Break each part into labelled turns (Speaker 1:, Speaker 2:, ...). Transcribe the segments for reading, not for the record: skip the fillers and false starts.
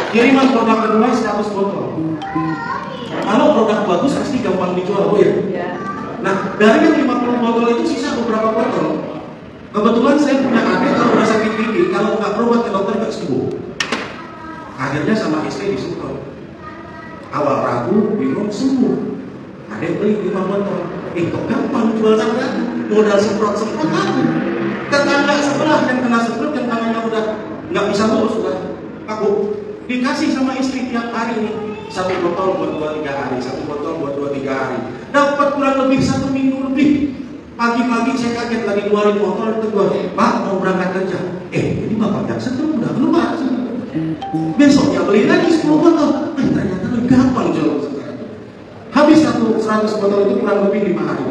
Speaker 1: Kiriman produk kedua 100 botol. Kalau produk bagus pasti gampang dijual, Bu ya. Nah, dari yang 50 botol itu sisa beberapa botol. Kebetulan saya punya adik kalau udah sakit gigi, kalau nggak berobat ke dokter nggak sembuh. Akhirnya sama istri disuruh. Awal ragu, bingung, sembuh. Adik beli 5 botol. Kok gampang jual sana? Modal semprot-semprot aku. Tetangga sebelah yang kena semprot, yang tangannya udah nggak bisa lurus, udah kaku. Dikasih sama istri tiap hari nih. 1 botol buat 2-3 hari, 1 botol buat 2-3 hari. Dapat kurang lebih 1 minggu lebih. Pagi-pagi saya kaget lagi keluarin motor, tegur, Pak mau berangkat kerja. Ini Bapak yang setruk udah keluar. Besoknya beli lagi 10 botol. Ternyata lebih gampang jual. Habis 100 botol itu kurang lebih 5 hari.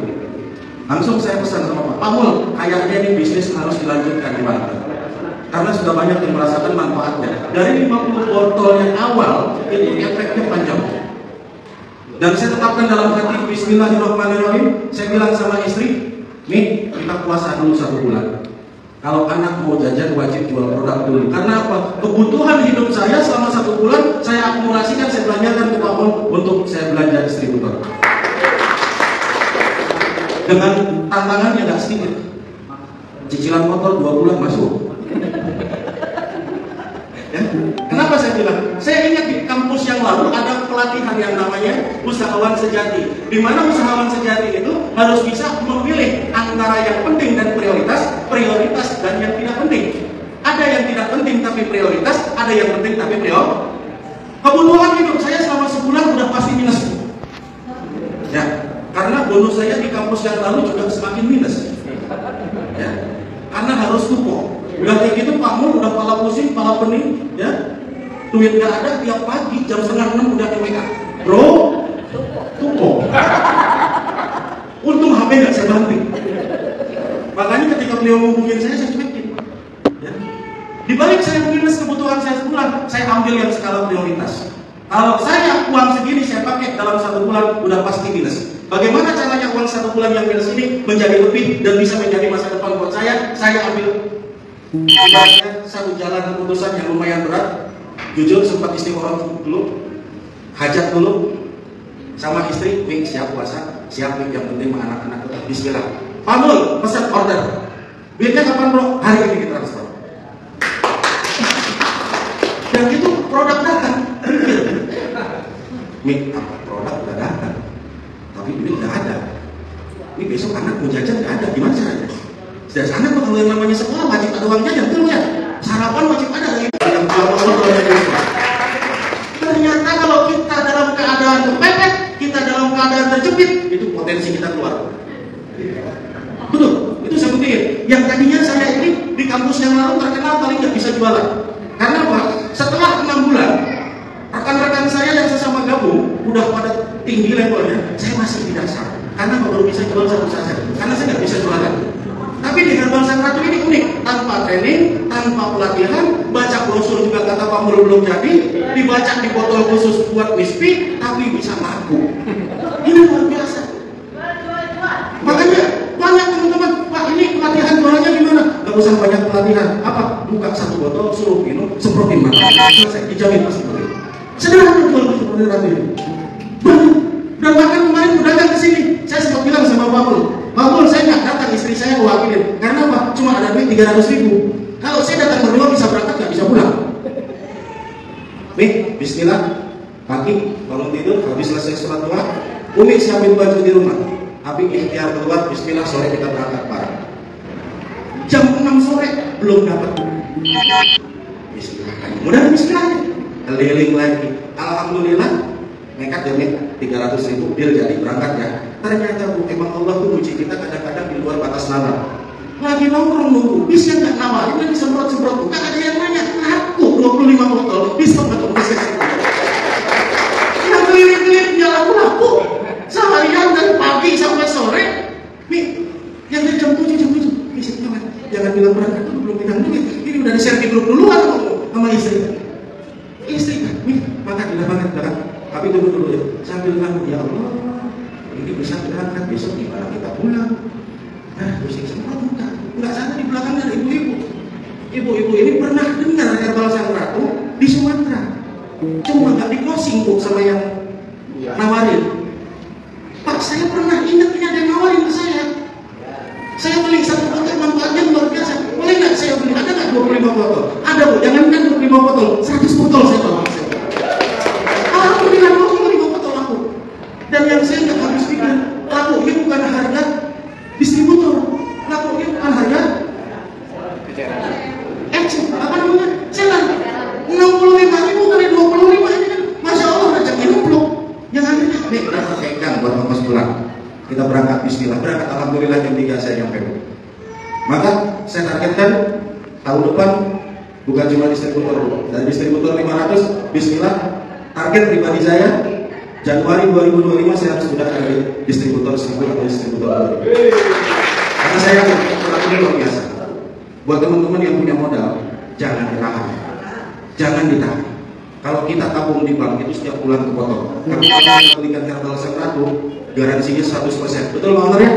Speaker 1: Langsung saya pesan sama Pak Mul, kayaknya ini bisnis harus dilanjutkan di mana? Karena sudah banyak yang merasakan manfaatnya. Dari 50 botol yang awal, itu efeknya panjang. Dan saya tetapkan dalam hati, Bismillahirrahmanirrahim. Saya bilang sama istri, nih kita puasa dulu 1 bulan. Kalau anak mau jajan wajib jual produk dulu. Karena apa? Kebutuhan hidup saya selama 1 bulan saya akumulasikan, saya belanjakan ke Pak Mul untuk saya belanja distributor. Dengan tantangan yang gak sedikit. Cicilan motor 2 bulan masuk. Ya? Kenapa saya bilang? Saya ingat di kampus yang lalu ada pelatihan yang namanya usahawan sejati. Di mana usahawan sejati itu harus bisa memilih antara yang penting dan prioritas dan yang tidak penting. Ada yang tidak penting tapi prioritas, ada yang penting tapi prioritas. Kebutuhan hidup saya selama sebulan udah pasti minus. Ya, karena bonus saya di kampus yang lalu juga semakin minus. Ya, karena harus tumpuk. Udah kayak gitu Pak Mul udah pala pusing, pala pening, ya. Duit gak ada, tiap pagi jam 5:30 udah di WA. Bro, tumpuk. Untung HP gak saya banting. Makanya ketika beliau ngomongin saya cuekin. Ya. Di balik saya minus kebutuhan saya sebulan, saya ambil yang skala prioritas. Kalau saya uang segini saya pakai dalam 1 bulan udah pasti minus. Bagaimana caranya uang 1 bulan yang minus ini menjadi lebih dan bisa menjadi masa depan buat saya? Saya ambil ibaratnya 1 jalan keputusan yang lumayan berat. Jujur sempat istiqoroh dulu, hajat dulu sama istri, Wing siap puasa, siap Wing, yang penting sama anak-anak tetap bismillah. Pak Mul, pesan order. Duitnya kapan bro? Hari ini kita transfer. Dan itu produk datang. Mik, apa produk udah datang, tapi duit nggak ada. Ini besok anak mau jajan nggak ada, gimana caranya? Dari sana kalau yang namanya sekolah wajib ada uang jajan, betul ya? Sarapan wajib ada dari yang ternyata kalau kita dalam keadaan kepepet, kita dalam keadaan terjepit, itu potensi kita keluar. Betul, itu saya buktiin. Yang tadinya saya ini di kampus yang lalu terkenal paling nggak bisa jualan. Karena apa? Setelah 6 bulan, rekan-rekan saya yang sesama gabung udah pada tinggi levelnya, saya masih di dasar. Karena baru bisa jual 1 saja. Karena saya nggak bisa jualan. Tapi di Herbal Sagrado ini unik, tanpa training, tanpa pelatihan, baca brosur juga kata Pak Mul belum jadi, dibaca di botol khusus buat whisky, tapi bisa laku. Ini luar biasa. Makanya banyak teman-teman, Pak ini pelatihan jualannya gimana? Gak usah banyak pelatihan. Apa? Buka 1 botol, suruh minum, semprotin mata. Selesai, dijamin pasti boleh. Sederhana jual seperti tadi. Dan bahkan kemarin udah datang ke sini, saya sempat bilang sama Pak Mul, Pak Mul, saya nggak datang, istri saya mewakilin. Karena apa? Cuma ada duit 300.000. Kalau saya datang berdua bisa berangkat, nggak bisa pulang. Nih, bismillah. Pagi, bangun tidur, habis selesai sholat doa, Umi siapin baju di rumah. Abi ikhtiar keluar, bismillah, sore kita berangkat bareng. Jam 6 sore, belum dapat. Bismillah. Mudah bismillah. Keliling lagi. Alhamdulillah. Nekat demi 300.000 deal jadi berangkat ya. Ternyata Bu, emang Allah tuh uji kita kadang-kadang di luar batas nalar. Lagi nongkrong nunggu, bisnya nggak nawarin, lagi semprot-semprot, bukan ada yang nanya, aku 25 botol, bisa nggak tuh bisa? Yang keliling-keliling punya laku-laku, seharian dari pagi sampai sore, nih, yang dari jam 7, bisa jangan bilang berangkat tuh belum bilang duit, ini udah di-share di grup duluan sama istri. Istri kan, nih, makan. Tapi tunggu dulu ya, sambil ngomong, ya Allah, ini bisa berangkat besok gimana kita pulang? Nah, pusing semua bukan. Enggak sana di belakang ada ibu-ibu. Ibu-ibu ini pernah dengar Herbal Sagrado di Sumatera. cuma nggak di closing kok sama yang nawarin. Pak, saya pernah ingat ini ada yang nawarin ke saya. Saya beli satu botol, manfaatnya luar biasa. Boleh nggak saya beli? Ada nggak 25 botol? Ada Bu, jangankan 25 botol, 100 botol saya bawa. Alhamdulillah 25 botol aku. Dan yang saya nggak habis pikir, laku ini bukan harga distributor, laku ini bukan harga apa namanya? Seller. 65.000 kali 25 ini kan, masya Allah rezeki numpluk. Yang akhirnya, nih kita pegang buat ongkos pulang. Kita berangkat bismillah, berangkat alhamdulillah jam 3 saya nyampe. Maka saya targetkan tahun depan bukan cuma distributor, dari distributor 500, bismillah target pribadi saya Januari 2025 saya harus sudah ada distributor 1000 atau distributor 2000. Karena saya ini luar biasa. Buat teman-teman yang punya modal, jangan ditahan, jangan ditahan. Kalau kita tabung di bank itu setiap bulan kepotong. Kalau kita belikan herbal sekratu, garansinya 100%. Betul Bang Andre?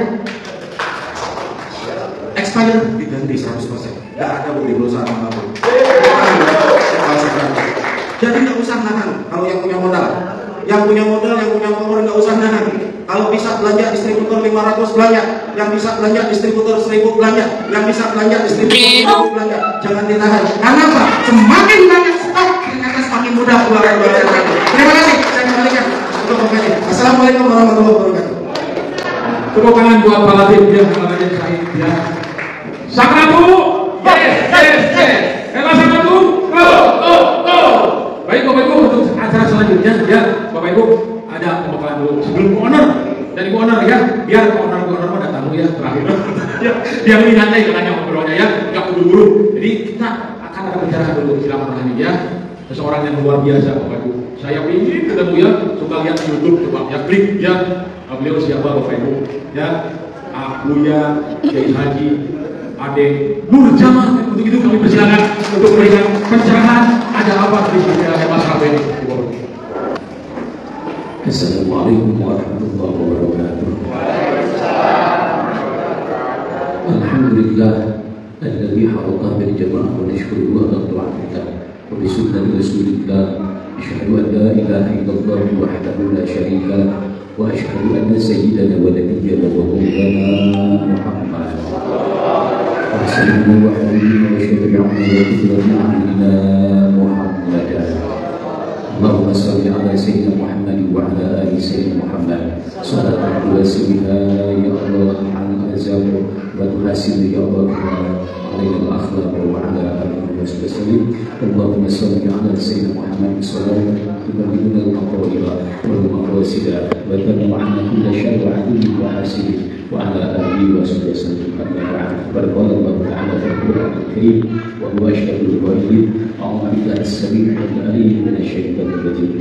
Speaker 1: Expire diganti 100%. Gak ada di perusahaan apapun. Jadi nggak usah nahan. Kalau yang punya modal, yang punya power nggak usah nahan. Kalau bisa belanja distributor 500 belanja, yang bisa belanja distributor 1000 belanja, yang bisa belanja distributor 1000 belanja. Jangan ditahan. Karena apa? Semakin banyak stok, ternyata semakin mudah keluaran. Terima kasih. Saya kembalikan untuk pokoknya. Assalamualaikum warahmatullahi wabarakatuh.
Speaker 2: Tepuk tangan buat Pak Latif ya, Pak Latif Said ya. Sakratu, yes. Ela Sakratu, go. Baik Bapak Ibu, untuk acara selanjutnya ya, Bapak Ibu ada pembekalan dulu sebelum ke owner dan Ibu owner ya, biar ke owner pada tamu ya terakhir. Ya, biar lebih santai katanya ngobrolnya ya, nggak buru-buru. Jadi kita akan ada bicara dulu, silakan Pak ya. Seseorang yang luar biasa Bapak Ibu. Saya ingin ketemu ya, suka lihat di YouTube coba ya, klik ya. Beliau siapa Bapak Ibu? Ya, aku ya Kiai Haji Ade Nur Jamal. Untuk itu kami persilakan untuk memberikan pencerahan ada apa di sini ada Mas Rabe ini.
Speaker 3: Assalamualaikum warahmatullahi wabarakatuh. Alhamdulillah alladzi haraqa bil jamaah wa nashkuruhu ala ta'atillah wa bi sunnati rasulillah asyhadu an la ilaha illallah wahdahu la syarika lah wa asyhadu anna sayyidana wa nabiyyana wa maulana Muhammad wa sallallahu alaihi wa sallam Muhammadan. Allahumma salli ala sayyidina Muhammad wa ala ali sayyidina Muhammad. Sallallahu wasbiha ya Allah an azamu wa tuhasibu ya Allah علينا الأخلاق وعلى آله وصحبه وسلم. اللهم صل على سيدنا محمد صلاة تبلغنا المقاصد والمقاصد وتمنع عنا كل شر وعدو وحاسد وعلى آله وصحبه وسلم. أما بعد فقال الله تعالى في القرآن الكريم وهو أشهد الغيب أعوذ بالله السميع العليم من الشيطان الرجيم.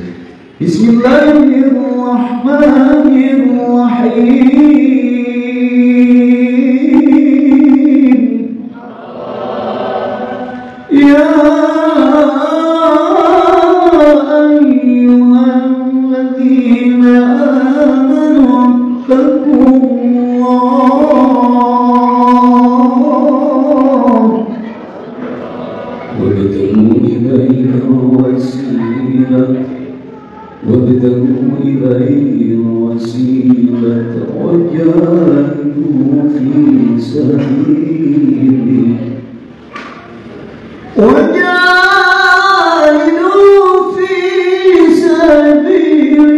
Speaker 3: بسم الله الرحمن الرحيم. يا أيها الذين آمنوا اتقوا الله وابتغوا إليه الوسيلة وجاهدوا في سبيله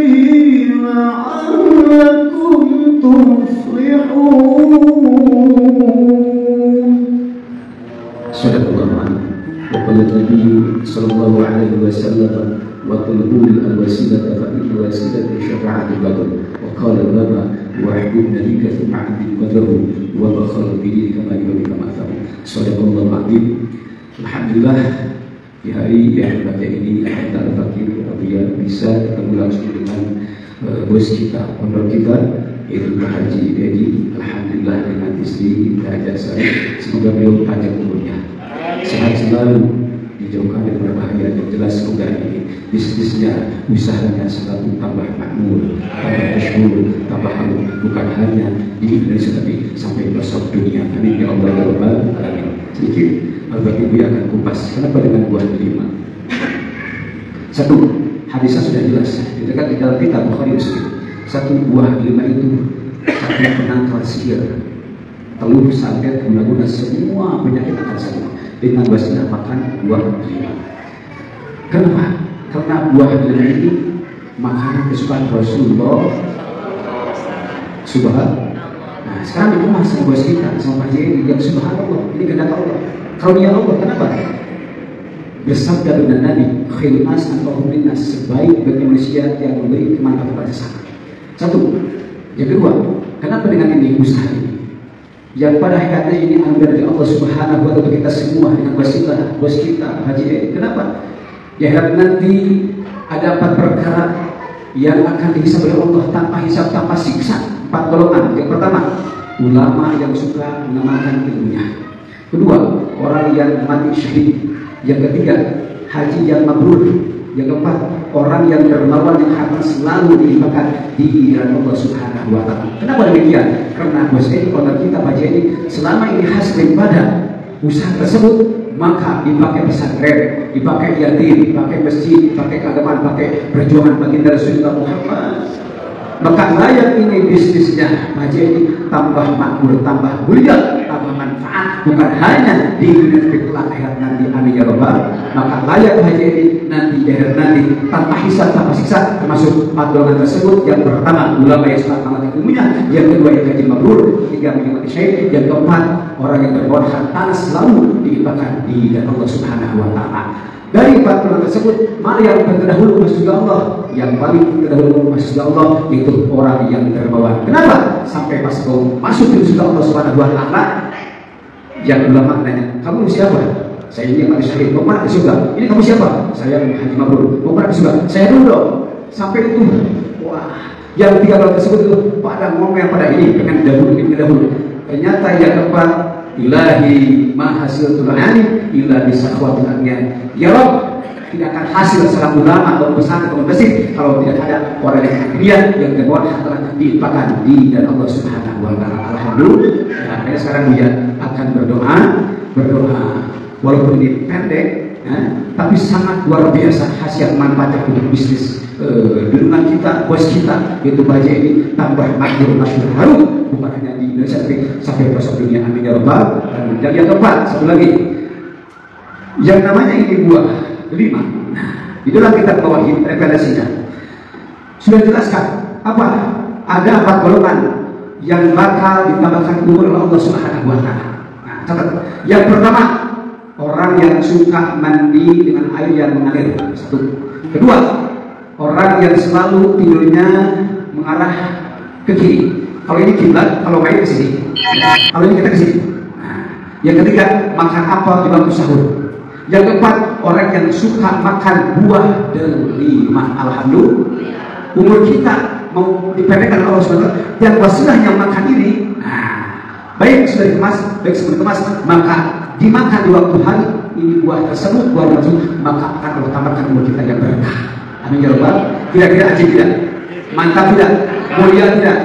Speaker 3: لعلكم تفلحون. صدق الله عنه. وقال النبي صلى الله عليه وسلم وطلبوا الوسيلة فإن الوسيلة شفاعة لكم. وقال الرب واحبب نبيك ثم عبد قدره وبخل بدينك ما يريد كما أثر. صدق الله العظيم. Alhamdulillah di hari yang bahagia ini kita Al-Fakir biar bisa ketemu langsung dengan bos kita, pondok kita yaitu Pak Haji Edi. Alhamdulillah dengan istri Haja saya, semoga beliau panjang umurnya, sehat selalu, dijauhkan dari berbahaya dan jelas semoga ini bisnisnya, usahanya selalu tambah makmur, tambah masyhur, tambah harum, bukan hanya di Indonesia tapi sampai pelosok dunia. Amin ya Allah ya Rabbal alamin. Sedikit Bapak Ibu akan kupas kenapa dengan buah delima. Satu, hadisnya sudah jelas, ditekan di dalam kitab Bukhari Muslim. Satu buah delima itu satu penangkal sihir, teluh santet guna-guna semua penyakit akan sembuh dengan wasilah makan buah delima. Kenapa? Karena buah delima ini makanan kesukaan Rasulullah. Subhanallah. Nah, sekarang dikemas sama bos kita, sama Pak Jeni yang subhanallah, ini kehendak Allah, karunia Allah. Kenapa? Bersabda dengan Nabi, khairun nas anfa'uhum linnas, sebaik bagi manusia yang memberi kemanfaatan pada sesama. Satu. Yang kedua, kenapa dengan ini usaha ini? Yang pada hakikatnya ini anugerah dari Allah Subhanahu wa taala kita semua dengan wasilah bos kita Haji Edi. Kenapa? Ya harap nanti ada 4 perkara yang akan dihisab oleh Allah tanpa hisab, tanpa siksa. 4 golongan. Yang pertama, ulama yang suka mengamalkan ilmunya. Kedua, orang yang mati syahid. Yang ketiga, haji yang mabrur. Yang keempat, orang yang dermawan yang harta selalu dilimpahkan di jalan Allah Subhanahu wa taala. Kenapa demikian? Karena bos ini, owner kita Pak Jeni, selama ini hasil daripada usaha tersebut, maka dipakai pesantren, dipakai yatim, dipakai masjid, dipakai keagamaan, pakai perjuangan baginda Rasulullah Muhammad. Maka layak ini bisnisnya Pak Jeni tambah makmur, tambah mulia, tambah manfaat, bukan hanya di dunia kelak akhirat nanti, amin ya rabbal. Maka layak Pak Jeni nanti di akhirat nanti tanpa hisab, tanpa siksa, termasuk 4 golongan tersebut. Yang pertama, ulama yang suka mengamalkan ilmunya. Yang kedua, yang haji mabrur. Ketiga, mati syahid. Yang keempat, orang yang berbuat harta selalu dilimpahkan di jalan Allah Subhanahu wa taala. Dari 4 golongan tersebut, mana yang terdahulu masuk Allah? Yang paling terdahulu masuk Allah itu orang yang dermawan. Kenapa? Sampai pas kau masuk ke surga Allah Subhanahu wa taala, yang ulama nanya, kamu siapa? Saya ini yang mati syahid. Mau mana ke surga? Ini kamu siapa? Saya haji mabrur. Mau mana ke surga? Saya dulu dong. Sampai itu, wah, yang 3 golongan tersebut itu pada ngomong pada ini dengan dahulu. Ternyata yang keempat, ilahi mahasil alim illa bisahwatilnya. Ya Rabb, tidak akan hasil seorang ulama atau pesantren atau masjid kalau tidak ada orang yang akhirnya yang kedua telah dilimpahkan di dan Allah Subhanahu wa taala. Alhamdulillah. Nah, sekarang dia akan berdoa walaupun ini pendek, tapi sangat luar biasa hasil manfaatnya untuk bisnis dunia kita, bos kita, yaitu Pak Jeni tambah makmur, masyhur, harum, bukan hanya di Indonesia tapi sampai pelosok dunia, amin ya rabbal. Dan yang keempat, satu lagi, yang namanya ini buah delima. Nah, itulah kita tauhid referensinya. Sudah jelaskan apa? Ada 4 golongan yang bakal ditambahkan umur oleh Allah Subhanahu wa taala. Nah, catat. Yang pertama, orang yang suka mandi dengan air yang mengalir. Satu. Kedua, orang yang selalu tidurnya mengarah ke kiri. Kalau ini kiblat, kalau main ke sini. Kalau ini kita ke sini. Nah, yang ketiga, makan apa di bangku sahur. Yang keempat, orang yang suka makan buah delima. Alhamdulillah. Umur kita mau dipendekkan Allah SWT. Yang wasilahnya makan ini, baik sudah dikemas, baik sebelum dikemas, maka dimakan di waktu hari ini buah tersebut, buah tersebut, maka akan Allah tambahkan umur kita yang berkah. Amin ya rabbal. Kira-kira aja tidak? Mantap tidak? Mulia tidak?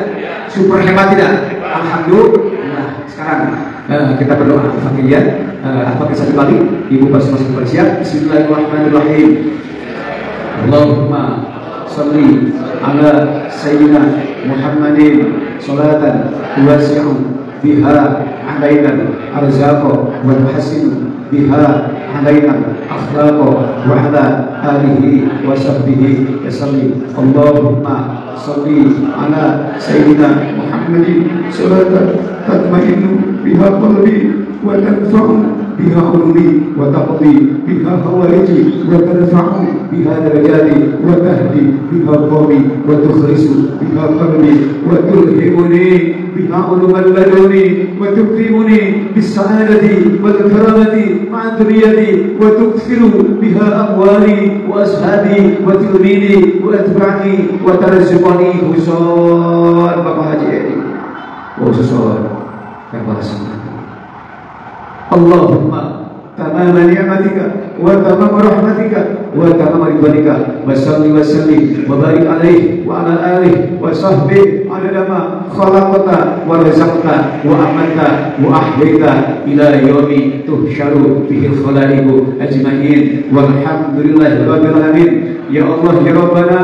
Speaker 3: Super hebat tidak? Alhamdulillah. Sekarang kita berdoa Al-Fatihah. Apakah satu kali ibu masing-masing bersiap? Bismillahirrahmanirrahim. Allahumma salli ala sayyidina Muhammadin salatan tuwasi'u biha alaina arzaqa wa tuhsinu biha alaina akhlaqa wa ala alihi wa sahbihi wasallim. Allahumma salli ala sayyidina Muhammadin salatan tatma'innu biha qalbi wa tanfa'u biha ulumi wa taqdi biha hawaiji wa tarfa'u biha darajati wa tahdi biha qawmi wa tukhrisu biha qalbi wa tulhimuni biha ulumal laduni wa tukrimuni bis sa'adati wal karamati ma'a duriyati wa tukfiru biha amwali wa ashabi wa tilmini wa atba'i wa tarzuqani husul Bapak Haji Edi wa husul Bapak Hasan. Allahumma tamam ni'matika wa tamam rahmatika wa tamam ridwanika wa salli wa sallim wa barik alaihi wa ala alihi wa sahbihi adada ma khalaqta wa razaqta wa amanta wa ahyaita ila yaumi tuhsyaru bihi khalaiqu ajma'in walhamdulillahi rabbil alamin. Ya Allah, ya Rabbana,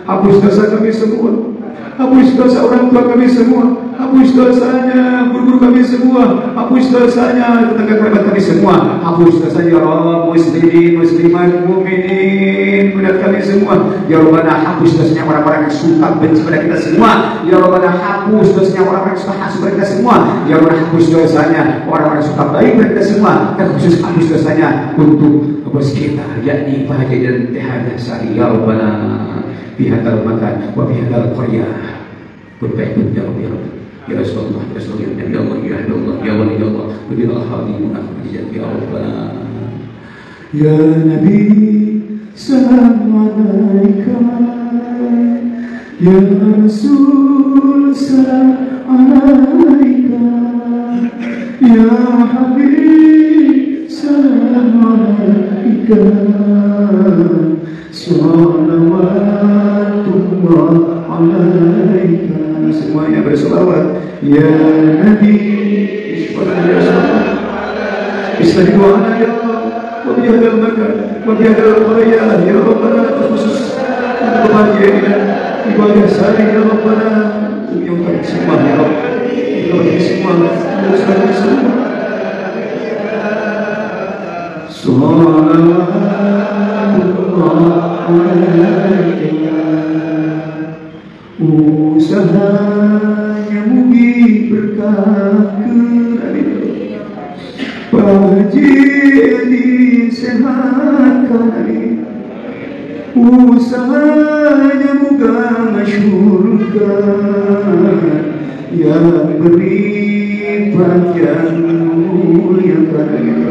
Speaker 3: hapus dosa kami semua, hapus dosa orang tua kami semua, hapus dosanya guru-guru kami semua, hapus dosanya tetangga kerabat kami semua, hapus dosanya ya Allah, muslimin, muslimat, mukminin, benar kami semua. Ya Rabbana, hapus dosanya orang-orang yang suka benci pada kita semua. Ya Rabbana, hapus dosanya orang-orang yang suka hasut pada kita semua. Ya Rabbana, hapus dosanya orang-orang yang suka baik pada kita semua, dan khusus hapus dosanya untuk bos kita, yakni Pak Haji dan Teh Sari. Ya Rabbana, bihadal makan wa bihadal qaryah berbaik ya Rabbi, ya Rasulullah, ya Rasulullah, ya Allah, ya Allah, ya Allah, ya Allah, berilah hadimuna khadijat ya Rabbana. Ya Nabi, salam alaika, ya Rasul, salam alaika, ya Habib, salam alaika, salawatullah alaika. Semuanya berselawat. Ya Nabi, ya Bismillah ya Allah, wa bihadal makan wa bihadal qaryah ya Rabbana, khusus untuk kebahagiaan ibadah sehari ya Rabbana, yang kami semua ya Rabbana, kami semua, kami semua. Salawatullah alaika. Usahanya mugi berkah kerana Pak Haji disehatkan, usahanya moga masyhurkan, yang beri panjang muliakan.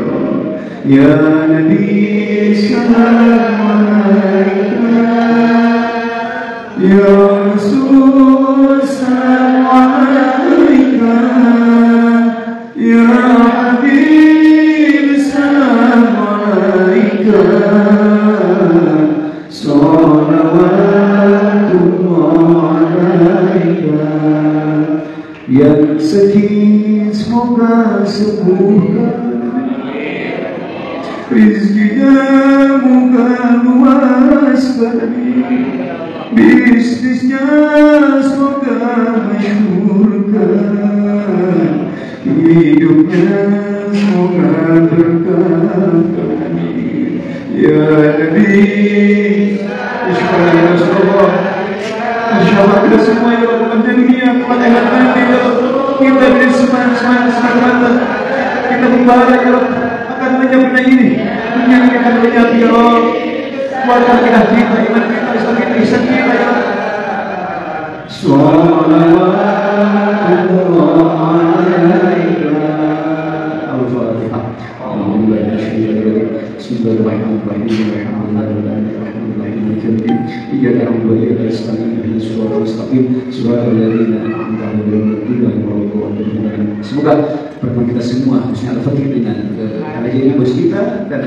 Speaker 3: Ya Nabi, salam alaika, ya Rasul, salam alaika, ya Habib, salam alaika, salawatullah alaika. Yang sedih semoga sembuhkan, rizkinya moga luaskan, bisnisnya semoga masyhurkan, hidupnya semoga berkah. Ya Nabi, insyaallah ya Rasulullah, insyaallah kita semua ya Rabbal dunia kematian nanti ya kita beri semangat, kita membahagia ya Rabb akan menyambutnya ini, menyanyikan menyatu ya Rabb, kuatkan kita, iman kita, Islam kita, ihsan kita ya Rabb. Salawatullah alaika. Al-Fatihah. Bismillahirrahmanirrahim. Iyyaka na'budu wa iyyaka nasta'in. Ihdinas siratal mustaqim. Shiratal ladzina an'amta 'alaihim. Semoga pertemuan kita semua, khususnya Al-Fatihah dengan Haji bos kita dan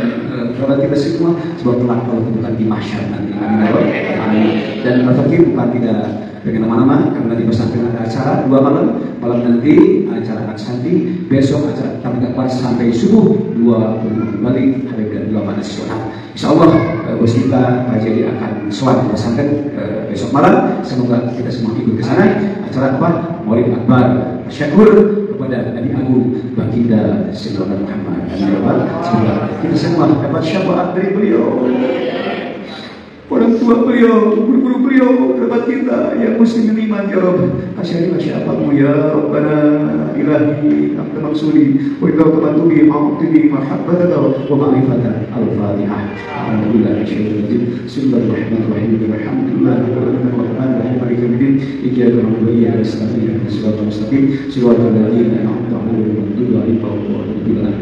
Speaker 3: kerabat kita semua, semoga kelak Allah tentukan di mahsyar nanti. Amin. Dan Al-Fatihah bukan tidak pergi kemana-mana, karena di pesantren ada acara 2 malam nanti acara anak santri, besok acara tabligh akbar sampai subuh 20 kembali hari ke-8 nasional. Insya Allah bos kita Pak Jadi akan sholat di pesantren besok malam. Semoga kita semua ikut ke sana. Acara apa? Maulid Akbar, syukur kepada Nabi Agung Baginda Sayyidina Muhammad. Semoga kita semua dapat syafaat dari beliau, orang tua beliau, guru-guru beliau, kerabat kita yang muslim iman ya Rabb. Kasihanilah syafaatmu ya Rabbana ilahi anta maksudi wa idza tabatubi ma'tubi mahabbata wa ma'rifata. Al-Fatihah. Alhamdulillah bismillahirrahmanirrahim alhamdulillahi rabbil alamin maliki yaumiddin iyyaka na'budu wa iyyaka nasta'in ihdinas siratal mustaqim siratal ladzina an'amta 'alaihim.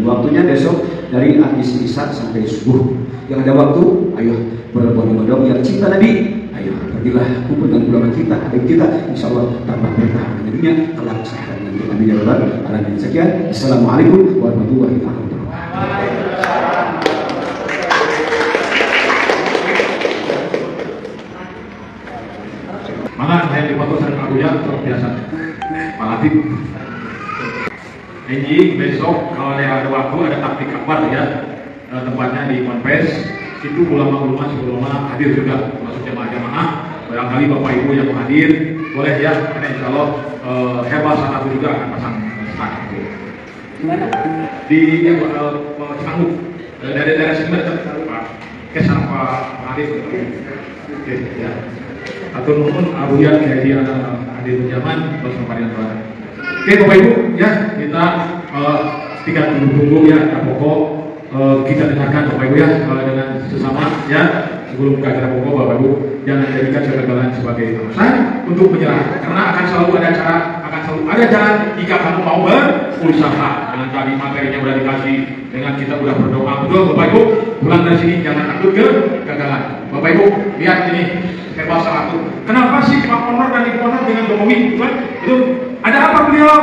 Speaker 3: Waktunya besok dari habis isya sampai subuh. Yang ada waktu, ayo berbondong-bondong yang cinta Nabi, ayo pergilah kumpul dengan ulama kita, adik kita, insya Allah tambah berkah nantinya kelak sehat nanti. Amin ya rabbal alamin. Sekian, assalamualaikum warahmatullahi wabarakatuh.
Speaker 2: Malah saya dipotong dari Pak Buya, biasa Pak Latif. Ini besok kalau ada waktu ada tabligh akbar ya, tempatnya di Ponpes itu ulama-ulama sebelumnya hadir juga, termasuk jamaah-jamaah. Barangkali Bapak Ibu yang hadir boleh ya, karena insya Allah Herbal Sanatu juga akan pasang stand di Canggu dari daerah sini Pak Kesan Pak Arif. Oke ya. Atau nuhun abuyan kayak dia hadir zaman bersama varian Barat. Oke Bapak Ibu ya, kita tidak tunggu-tunggu ya, pokok kita dengarkan Bapak Ibu ya dengan sesama ya, sebelum ke acara pokok Bapak Ibu jangan jadikan kegagalan sebagai alasan untuk menyerah, karena akan selalu ada cara jika kamu mau berusaha. Dengan tadi materinya sudah dikasih, dengan kita sudah berdoa, betul Bapak Ibu, pulang dari sini jangan takut ke kegagalan. Bapak Ibu lihat ini Herbal Sanatu, kenapa sih Pak Honor dan Ibu Honor dengan Jokowi itu ada apa beliau?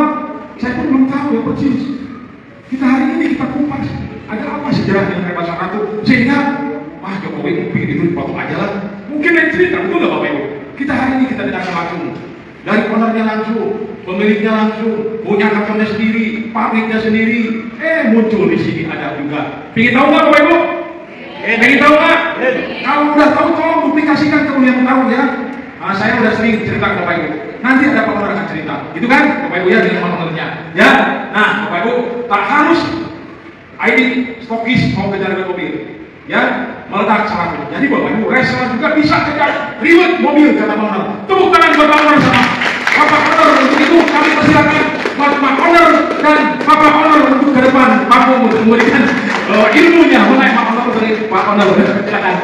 Speaker 2: Saya pun belum tahu ya persis. Kita hari ini kita kupas ada apa sejarah dengan Herbal Sanatu sehingga Jokowi mungkin itu dipotong aja lah. Mungkin yang cerita betul nggak Bapak Ibu? Kita hari ini kita dengarkan langsung dari ownernya langsung, pemiliknya langsung, punya kantornya sendiri, pabriknya sendiri. Muncul di sini ada juga. Pengen tahu nggak Bapak Ibu? Pengen tahu nggak? Kalau udah tahu tolong duplikasikan ke yang tahu ya. Saya udah sering cerita ke Bapak Ibu. Nanti ada Pak Honor akan cerita, gitu kan? Bapak Ibu ya dengan ownernya. Ya, nah Bapak Ibu tak harus ID stokis mau kejar ke mobil. Ya, meletak salah. Jadi Bapak Ibu reseller juga bisa kejar ribet mobil kata Pak Honor. Tepuk tangan buat Pak Honor sama Bapak Honor. Untuk itu kami persilakan buat Pak Honor dan Bapak Honor untuk ke depan panggung untuk memberikan ilmunya mengenai Pak Honor dari Pak Honor. Silakan.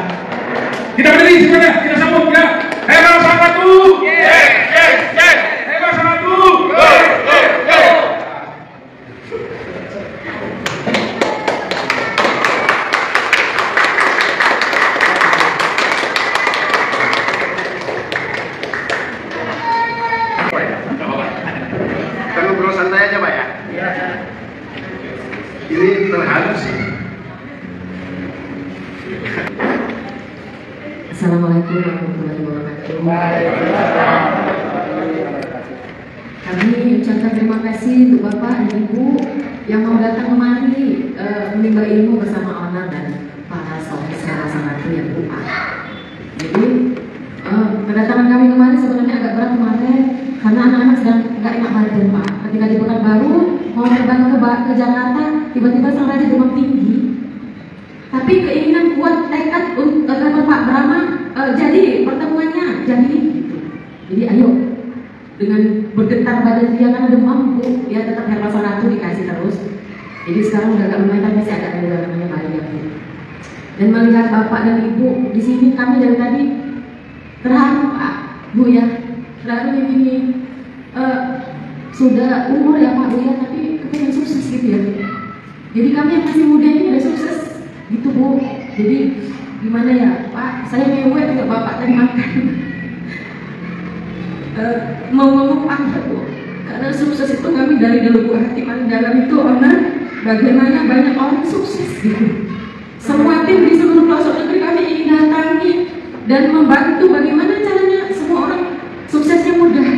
Speaker 2: Kita berdiri sebenarnya, kita sambut ya. Herbal Sanatu. Herbal Sanatu.
Speaker 4: Santai aja Pak ya? Iya. Ini terharu sih.
Speaker 5: Assalamualaikum warahmatullahi wabarakatuh. Kami ucapkan terima kasih untuk Bapak dan Ibu yang mau datang kemari menimba ilmu bersama owner dan para stokis Herbal Sanatu yang berupah. Jadi kedatangan kami kemarin sebenarnya agak berat kemarin karena anak-anak sedang nggak enak badan Pak. Ketika di Pekanbaru mau terbang ke Jakarta, tiba-tiba sang raja demam tinggi. Tapi keinginan kuat tekad untuk kata Pak Brahma, jadi pertemuannya jadi gitu. Jadi ayo dengan bergetar badan dia karena demam Bu, dia tetap Herbal Sanatu dikasih terus. Jadi sekarang udah agak lumayan, masih ada namanya Maria Bu. Dan melihat Bapak dan Ibu di sini kami dari tadi terharu Pak Bu ya. Lalu ini sudah umur ya Pak Bu ya, tapi kepengen sukses gitu ya. Jadi kami yang masih muda ini udah sukses gitu Bu. Jadi gimana ya Pak, saya mewek juga Bapak tadi makan mau ngomong apa Bu, karena sukses itu kami dari dalam hati paling dalam itu owner, bagaimana banyak orang sukses gitu. Semua tim di seluruh pelosok negeri kami ingin datangi dan membantu bagaimana caranya semua orang suksesnya mudah.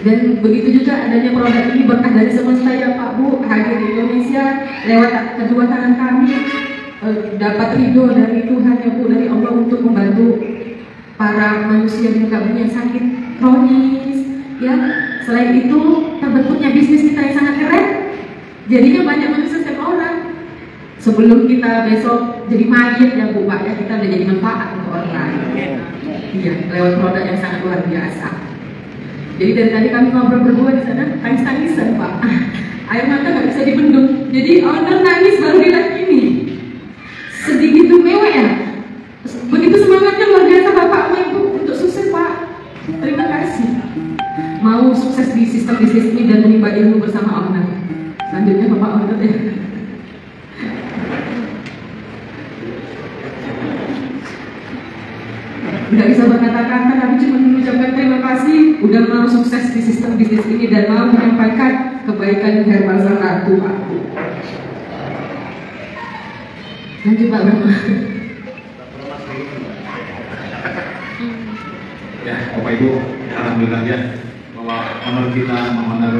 Speaker 5: Dan begitu juga adanya produk ini berkah dari semesta ya Pak Bu, hadir di Indonesia lewat kedua tangan kami, dapat ridho dari Tuhan ya Bu, dari Allah untuk membantu para manusia di muka bumi yang sakit kronis ya. Selain itu terbentuknya bisnis kita yang sangat keren, jadinya banyak menyukseskan orang. Sebelum kita besok jadi mayat ya Bu Pak ya, kita udah jadi manfaat untuk orang lain. Iya, lewat produk yang sangat luar biasa. Jadi dari tadi kami ngobrol berdua di sana, tangis-tangisan Pak. Air mata nggak bisa dibendung. Jadi owner nangis baru bilang ini. Sedih gitu mewek ya. Begitu semangatnya luar biasa Bapak sama Ibu untuk sukses Pak. Terima kasih. Mau sukses di sistem bisnis ini dan menimba ilmu bersama owner. Selanjutnya Bapak owner deh. Nggak bisa berkata-kata, tapi cuma mengucapkan terima kasih udah mau sukses di sistem bisnis ini dan mau menyampaikan kebaikan Herbal Sanatu Pak. Lanjut Pak Brahma.
Speaker 2: Ya Bapak Ibu, alhamdulillah ya bahwa honor kita, honor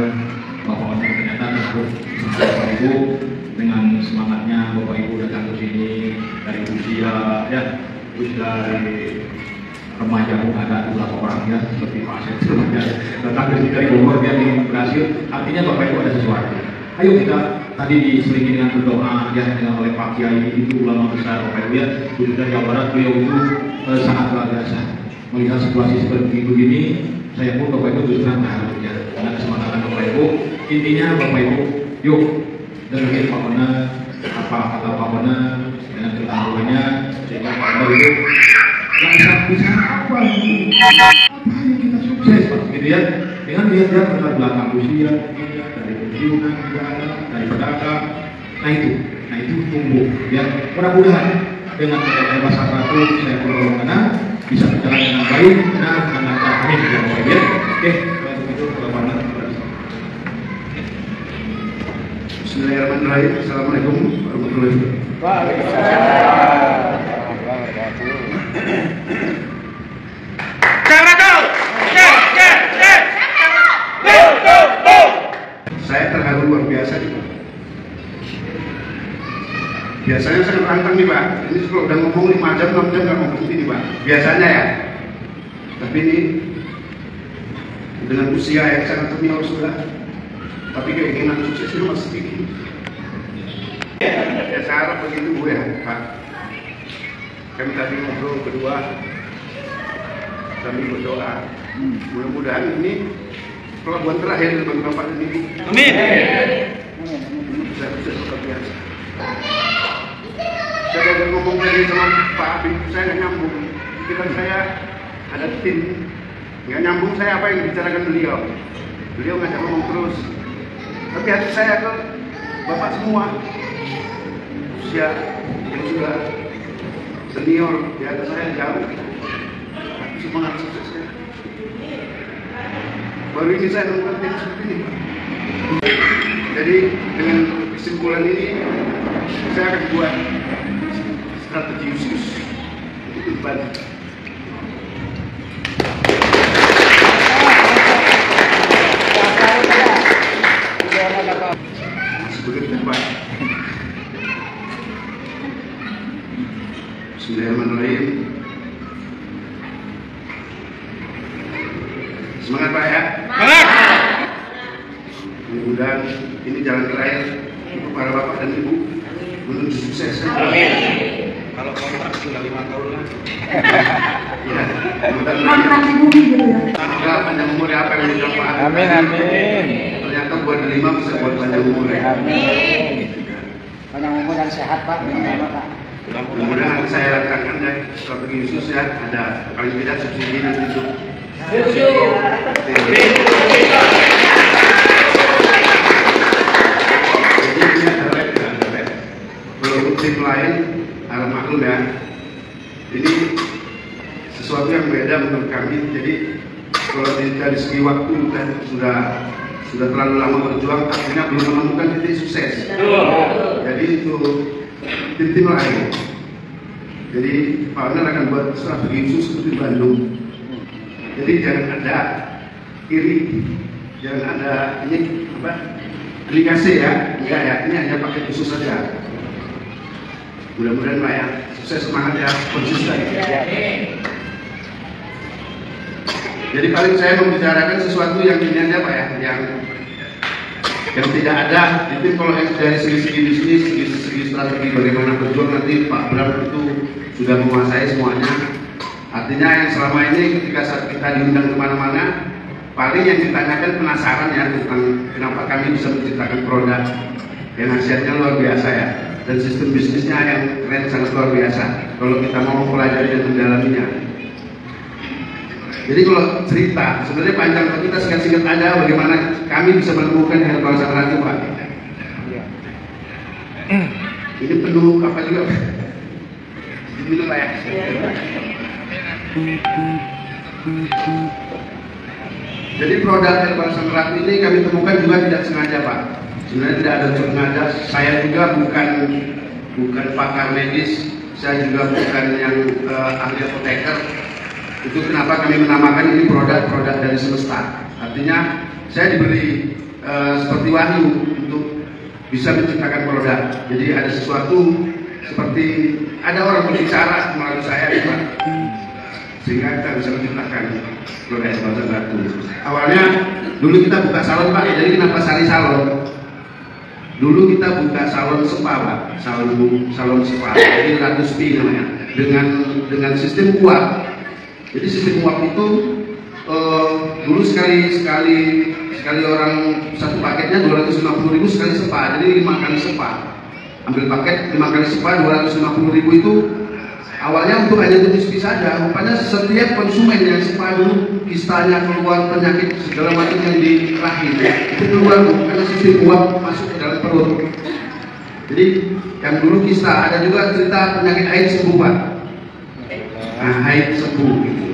Speaker 2: Bapak honor ternyata tersebut Ibu dengan semangatnya Bapak Ibu datang ke sini dari usia ya, usia dari remaja pun ada beberapa orang ya, seperti Pak Asep remaja datang ke sini dari Bogor dia ingin berhasil, artinya Bapak Ibu ada sesuatu. Ayo kita tadi diselingi dengan berdoa ya dengan oleh Pak Kiai itu ulama besar Bapak Ibu ya, khususnya Jawa Barat, beliau itu sangat luar biasa. Melihat situasi seperti begini, saya pun Bapak Ibu terus terang berharap ya dengan kesempatan Bapak Ibu. Intinya Bapak Ibu, yuk dengerin Pak Bona, apa kata Pak Bona dengan ketangguhannya, sehingga Pak Bona itu nggak bisa apa yang kita sukses Pak, gitu ya. Dengan dia berlatar belakang usia, dari pensiunan juga ada, dari pedagang, nah itu tumbuh ya. Mudah-mudahan dengan bahasa Ratu saya berdoa bisa berjalan dengan baik, benar, dengan lancar, amin ya Bapak Ibu. Oke, kalau begitu Bapak Bona.
Speaker 6: Bismillahirrahmanirrahim. Assalamualaikum warahmatullahi wabarakatuh.
Speaker 4: Waalaikumsalam warahmatullahi wabarakatuh.
Speaker 6: Saya terharu luar biasa nih Pak. Biasanya saya rantang nih Pak. Ini kalau udah ngomong 5 jam, 6 jam nggak mau berhenti nih Pak. Biasanya ya. Tapi ini dengan usia yang sangat senior sudah, tapi keinginan suksesnya masih tinggi. Ya saya harap begitu Bu ya Pak. Kami tadi ngobrol berdua sambil berdoa. Mudah-mudahan ini pelabuhan terakhir bagi Bapak ini.
Speaker 1: Amin.
Speaker 6: Saya bisa luar biasa. Saya udah ngomong tadi sama Pak Abid, saya nggak nyambung. Pikiran saya ada tim, nggak nyambung saya apa yang dibicarakan beliau. Beliau ngajak ngomong terus. Tapi hati saya ke Bapak semua, usia yang sudah senior di atas saya jauh, tapi semangat suksesnya. Baru ini saya menemukan tim seperti ini Pak. Jadi dengan kesimpulan ini saya akan buat strategi khusus untuk berbagi. Sebenarnya Pak. Bismillahirrahmanirrahim. Semangat Pak ya.
Speaker 1: Semangat.
Speaker 6: Mudah-mudahan ini jalan terakhir untuk para bapak dan ibu menuju sukses.
Speaker 1: Amin. Kalau kontrak sudah 5 tahun lagi.
Speaker 6: Ya,
Speaker 5: Kontrak di bumi gitu ya.
Speaker 6: semoga panjang umur ya apa yang dibilang Pak.
Speaker 4: Amin, amin.
Speaker 6: Ternyata buat 5 bisa buat panjang umur ya.
Speaker 4: Amin. Panjang umur dan sehat Pak. Pak.
Speaker 6: Mudah-mudahan saya lakukan strategi khusus ya, ada paling tidak subsidi nanti untuk kalau tim lain harap maklum ya, ini sesuatu yang beda menurut kami. Jadi kalau dari segi waktu dan sudah terlalu lama berjuang, akhirnya belum menemukan titik sukses. Jadi itu tim lain. Jadi Pak Onan akan buat strategi khusus seperti Bandung. Jadi jangan ada iri, jangan ada ini apa? Aplikasi ya, enggak ya, ini hanya pakai khusus saja. Mudah-mudahan Pak ya, sukses, semangat ya, konsisten. Jadi paling saya membicarakan sesuatu yang ini aja Pak ya, yang tidak ada. Itu kalau dari segi-segi bisnis, segi strategi bagaimana berjuang, nanti Pak Bram itu sudah menguasai semuanya. Artinya yang selama ini ketika saat kita diundang kemana-mana, paling yang ditanyakan penasaran ya tentang kenapa kami bisa menciptakan produk yang hasilnya luar biasa ya, dan sistem bisnisnya yang keren, sangat luar biasa kalau kita mau mempelajari dan mendalaminya. Jadi kalau cerita sebenarnya panjang, tapi kita singkat-singkat aja bagaimana kami bisa menemukan Herbal Sang Ratu Pak. Ini penuh apa juga diminum Pak ya. Jadi produk Herbal Sang Ratu ini kami temukan juga tidak sengaja Pak. Sebenarnya tidak ada sengaja. Saya juga bukan pakar medis, saya juga bukan yang ahli apoteker. Itu kenapa kami menamakan ini produk-produk dari semesta. Artinya saya diberi seperti wahyu untuk bisa menciptakan produk. Jadi ada sesuatu seperti ada orang berbicara melalui saya, Pak, sehingga kita bisa menciptakan produk herbal Sangratu. Awalnya dulu kita buka salon, Pak. Jadi kenapa Sari Salon? Dulu kita buka salon spa, Pak, salon spa. Jadi Ratu Spi namanya. Dengan sistem uap. Jadi sistem uap itu dulu sekali orang satu paketnya 250.000 sekali spa. Jadi 5 kali spa. Ambil paket 5 kali spa 250.000 itu awalnya untuk hanya untuk spi saja. Rupanya setiap konsumen yang spa dulu kistanya keluar, penyakit segala macam yang di rahim itu keluar karena sistem uap masuk ke dalam perut. Jadi yang dulu kista, ada juga cerita penyakit haid sembuh, Pak. Nah, haid sembuh gitu.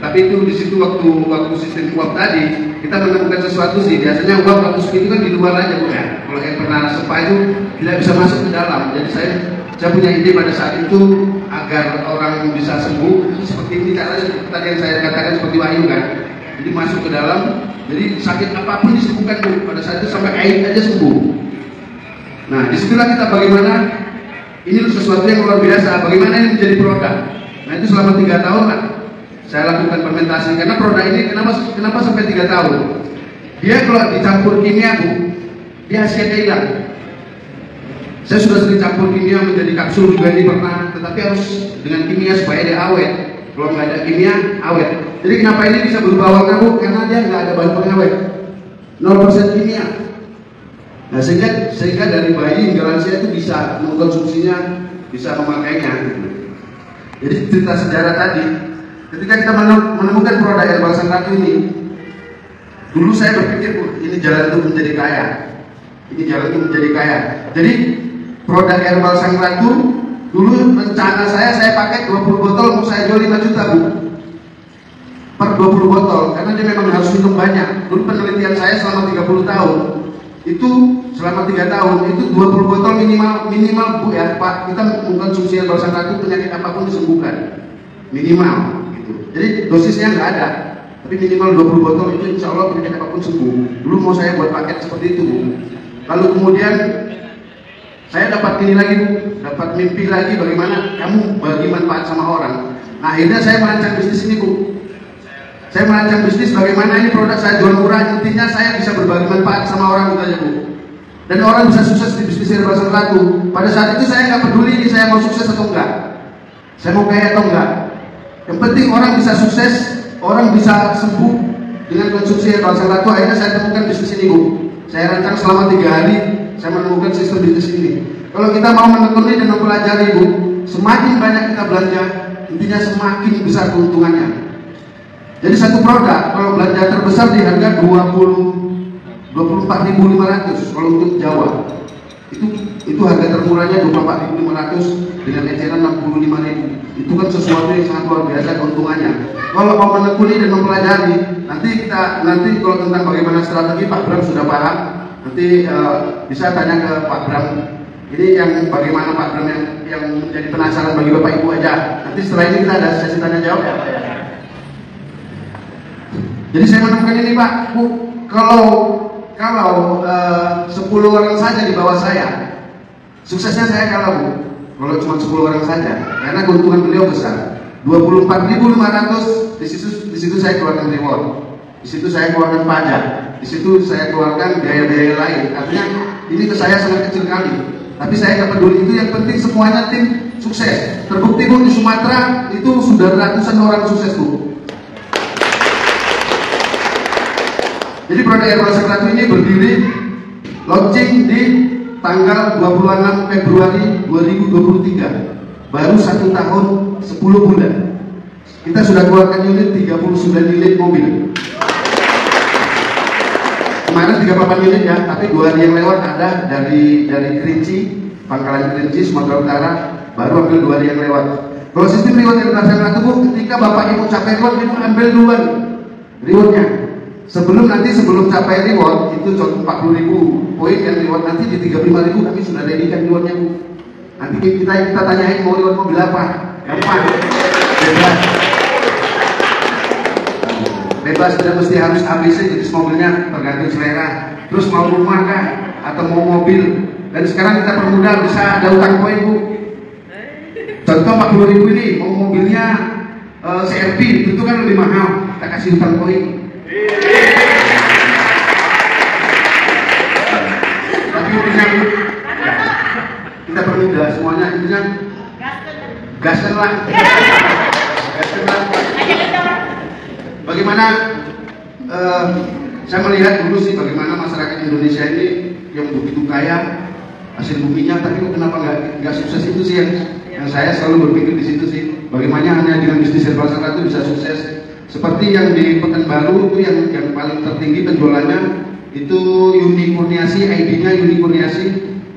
Speaker 6: Tapi itu di situ waktu sistem uap tadi kita menemukan sesuatu sih. Biasanya uap waktu itu kan di luar aja, Bu, ya. Kalau yang pernah spa itu tidak bisa masuk ke dalam. Jadi saya punya ide pada saat itu agar orang bisa sembuh seperti ini, cara tadi yang saya katakan seperti Wahyu kan. Jadi masuk ke dalam, jadi sakit apapun disembuhkan, Bu. Pada saat itu sampai haid aja sembuh. Nah, disitulah kita bagaimana ini sesuatu yang luar biasa. Bagaimana ini menjadi produk. Nah, itu selama 3 tahun lah saya lakukan fermentasi. Karena produk ini kenapa sampai 3 tahun? Dia kalau dicampur kimia, Bu, dia hasilnya hilang. Saya sudah sering campur kimia menjadi kapsul juga ini pernah, tetapi harus dengan kimia supaya dia awet. Kalau nggak ada kimia, awet. Jadi kenapa ini bisa berubah warna, Bu? Karena dia nggak ada bahan pengawet, 0% kimia. Nah, sehingga dari bayi hingga lansia itu bisa mengkonsumsinya, bisa memakainya. Gitu. Jadi cerita sejarah tadi, ketika kita menemukan produk herbal Sangratu ini, dulu saya berpikir, Bu, ini jalan untuk menjadi kaya. Ini jalan untuk menjadi kaya. Jadi produk herbal Sangratu dulu rencana saya pakai 20 botol, mau saya jual 5 juta, Bu, per 20 botol, karena dia memang harus minum banyak. Dulu penelitian saya selama 30 tahun itu, selama 3 tahun itu 20 botol minimal, Bu, ya Pak, kita mengkonsumsi herbal Sangratu penyakit apapun disembuhkan minimal gitu. Jadi dosisnya nggak ada, tapi minimal 20 botol itu insya Allah penyakit apapun sembuh. Dulu mau saya buat paket seperti itu, Bu. Lalu kemudian saya dapat ini lagi, Bu, dapat mimpi lagi bagaimana kamu bagi manfaat sama orang. Nah, akhirnya saya merancang bisnis ini, Bu. Saya merancang bisnis bagaimana ini produk saya jual murah, intinya saya bisa berbagi manfaat sama orang gitu aja, Bu. Dan orang bisa sukses di bisnis herbal Sangratu. Pada saat itu saya nggak peduli ini saya mau sukses atau enggak, saya mau kaya atau enggak. Yang penting orang bisa sukses, orang bisa sembuh dengan konsumsi herbal Sangratu. Akhirnya saya temukan bisnis ini, Bu. Saya rancang selama 3 hari, saya menemukan sistem bisnis ini. Kalau kita mau menekuni dan mempelajari, Bu, semakin banyak kita belanja, intinya semakin besar keuntungannya. Jadi satu produk, kalau belanja terbesar di harga 24.500 kalau untuk Jawa. Itu harga termurahnya 24.500 dengan eceran 65.000. Itu kan sesuatu yang sangat luar biasa keuntungannya. Kalau mau menekuni dan mempelajari, nanti kalau tentang bagaimana strategi, Pak Bram sudah paham. Nanti bisa tanya ke Pak Bram. Ini yang bagaimana Pak Bram yang menjadi penasaran bagi Bapak Ibu aja. Nanti setelah ini kita ada sesi tanya jawab ya, Pak ya. Jadi saya menemukan ini, Pak, Bu, kalau 10 orang saja di bawah saya, suksesnya saya kalah, Bu. Kalau cuma 10 orang saja, karena keuntungan beliau besar. 24.500 di situ saya keluarkan reward, di situ saya keluarkan pajak, di situ saya keluarkan biaya-biaya lain. Artinya ini ke saya sangat kecil kali, tapi saya nggak peduli itu. Yang penting semuanya tim sukses. Terbukti, Bu, di Sumatera itu sudah ratusan orang sukses, Bu. Jadi produk herbal Sangratu ini berdiri launching di tanggal 26 Februari 2023. Baru 1 tahun 10 bulan. Kita sudah keluarkan unit 39 unit mobil. Kemarin 38 unit ya, tapi 2 hari yang lewat ada dari Kerinci, Pangkalan Kerinci, Sumatera Utara, baru ambil 2 hari yang lewat. Kalau sistem reward herbal Sangratu, Bu, ketika Bapak Ibu capai reward, Ibu ambil duluan rewardnya. Sebelum capai reward itu 40.000 poin yang reward, nanti di 35.000 kami sudah dedikan rewardnya, Bu. Nanti kita tanyain mau reward mobil apa, gampang, bebas, tidak mesti harus ABC jenis mobilnya, tergantung selera. Terus mau rumah kah atau mau mobil, Dan sekarang kita permudah bisa ada utang koin Bu. Contoh 40.000 ini, mau mobilnya CRV itu kan lebih mahal, kita kasih utang koin. Tapi intinya kita permudah semuanya, intinya gaskan lah. Bagaimana saya melihat dulu sih bagaimana masyarakat Indonesia ini yang begitu kaya hasil buminya, tapi kenapa nggak sukses itu sih yang saya selalu berpikir di situ sih. Bagaimana hanya dengan bisnis serba salah itu bisa sukses. Seperti yang di Pekanbaru itu yang paling tertinggi penjualannya itu Uni Kurniasi, ID-nya Uni Kurniasi.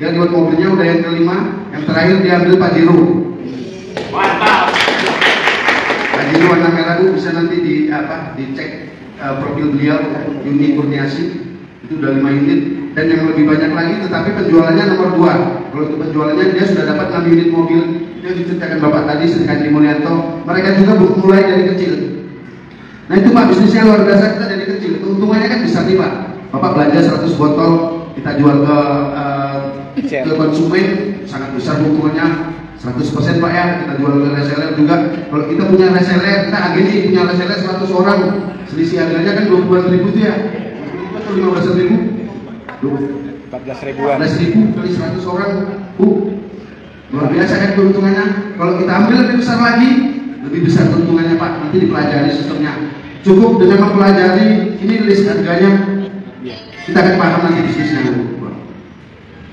Speaker 6: Dia buat mobilnya udah yang kelima, yang terakhir diambil Pak Jiro. Mantap. Pak Jiro warna merah itu bisa nanti dicek profil beliau Uni Kurniasi itu udah 5 unit. Dan yang lebih banyak lagi, tetapi penjualannya nomor 2. Kalau itu penjualannya dia sudah dapat 6 unit mobil yang diceritakan Bapak tadi, Sri Kandi Mulyanto. Mereka juga mulai dari kecil. Nah itu Pak, bisnisnya luar biasa, kita dari kecil. Keuntungannya kan besar nih Pak. Bapak belanja 100 botol, kita jual ke konsumen, sangat besar keuntungannya. 100% Pak ya, kita jual ke reseller juga. Kalau kita punya reseller, kita agensi punya reseller 100 orang, selisih harganya kan 20.000 tuh ya, 15.000.
Speaker 4: 14.000-an.
Speaker 6: 14.000 kali 100 orang, Bu. Luar biasa kan keuntungannya. Kalau kita ambil lebih besar lagi, lebih besar keuntungannya Pak. Nanti dipelajari sistemnya. Cukup dengan mempelajari ini list harganya, kita akan paham nanti bisnisnya.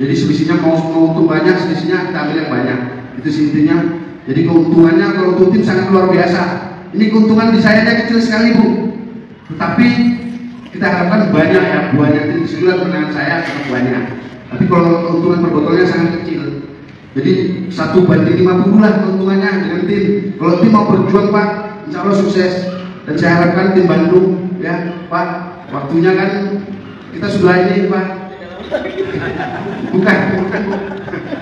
Speaker 6: Jadi selisihnya mau untung banyak, selisihnya kita ambil yang banyak. Itu sih intinya. Jadi keuntungannya kalau untuk tim sangat luar biasa. Ini keuntungan di saya kecil sekali Bu. Tetapi kita harapkan banyak ya, buahnya itu sebulan menangan saya sangat banyak. Tapi kalau keuntungan per botolnya sangat kecil. Jadi 1:50 lah keuntungannya dengan tim. Kalau tim mau berjuang Pak, insya Allah sukses. Dan saya harapkan tim Bandung ya Pak, waktunya kan kita sudah ini Pak. Bukan.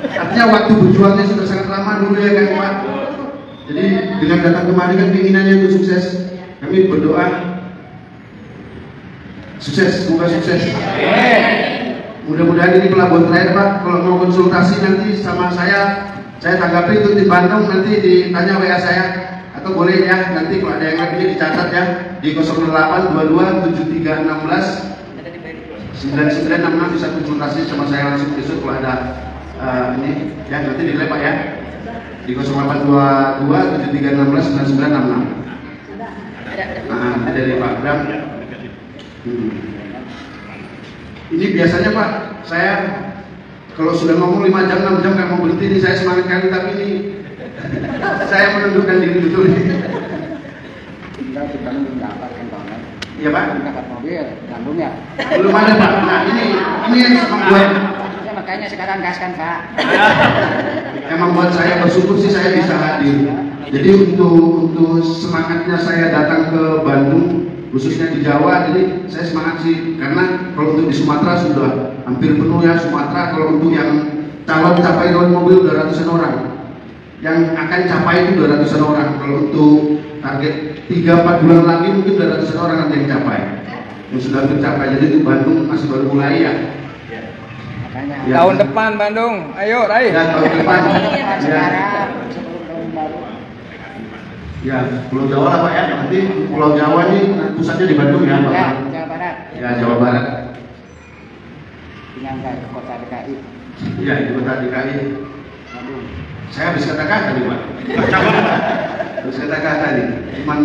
Speaker 6: Artinya waktu berjuangnya sudah sangat lama dulu ya kan Pak. Jadi dengan datang kemari kan keinginannya itu sukses. Kami berdoa sukses, semoga sukses. Mudah-mudahan ini pelabuhan terakhir Pak. Kalau mau konsultasi nanti sama saya tanggapi itu di Bandung, nanti ditanya WA saya atau boleh ya nanti kalau ada yang lagi dicatat ya di 0822 7316 9966 bisa konsultasi sama saya langsung besok kalau ada ini ya nanti dinilai Pak ya di 0822 7316 9966. Nah, ada dari Pak Bram. Ini biasanya Pak, saya kalau sudah ngomong 5 jam, 6 jam nggak mau berhenti nih, saya semangat kali, tapi ini saya menundukkan diri betul nih.
Speaker 4: Kita belum dapat kan?
Speaker 6: Iya Pak?
Speaker 4: Dapat mobil, Bandung ya?
Speaker 6: Belum ada Pak. Nah ini yang membuat
Speaker 4: ya, makanya sekarang gaskan Pak.
Speaker 6: Yang membuat saya bersyukur sih saya bisa hadir. Jadi untuk semangatnya saya datang ke Bandung, khususnya di Jawa, jadi saya semangat sih karena kalau untuk di Sumatera sudah hampir penuh ya Sumatera. Kalau untuk yang calon capai daun mobil 200-an orang, yang akan capai itu 200-an orang. Kalau untuk target 3-4 bulan lagi mungkin 200-an orang nanti yang capai, yang sudah tercapai. Jadi itu Bandung masih baru mulai ya.
Speaker 4: Makanya
Speaker 6: Ya.
Speaker 7: Tahun depan Bandung, ayo Rai.
Speaker 6: Ya tahun depan.
Speaker 4: sekarang sebelum tahun baru.
Speaker 6: Ya Pulau Jawa lah Pak ya. Nanti Pulau Jawa ini pusatnya di Bandung ya Pak.
Speaker 4: Ya, Jawa Barat.
Speaker 6: Ya Jawa Barat.
Speaker 4: Pinangkai ke kota DKI.
Speaker 6: Iya di kota DKI.
Speaker 4: Bandung.
Speaker 6: Saya habis kata-kata tadi Pak. Habis kata-kata tadi. Cuman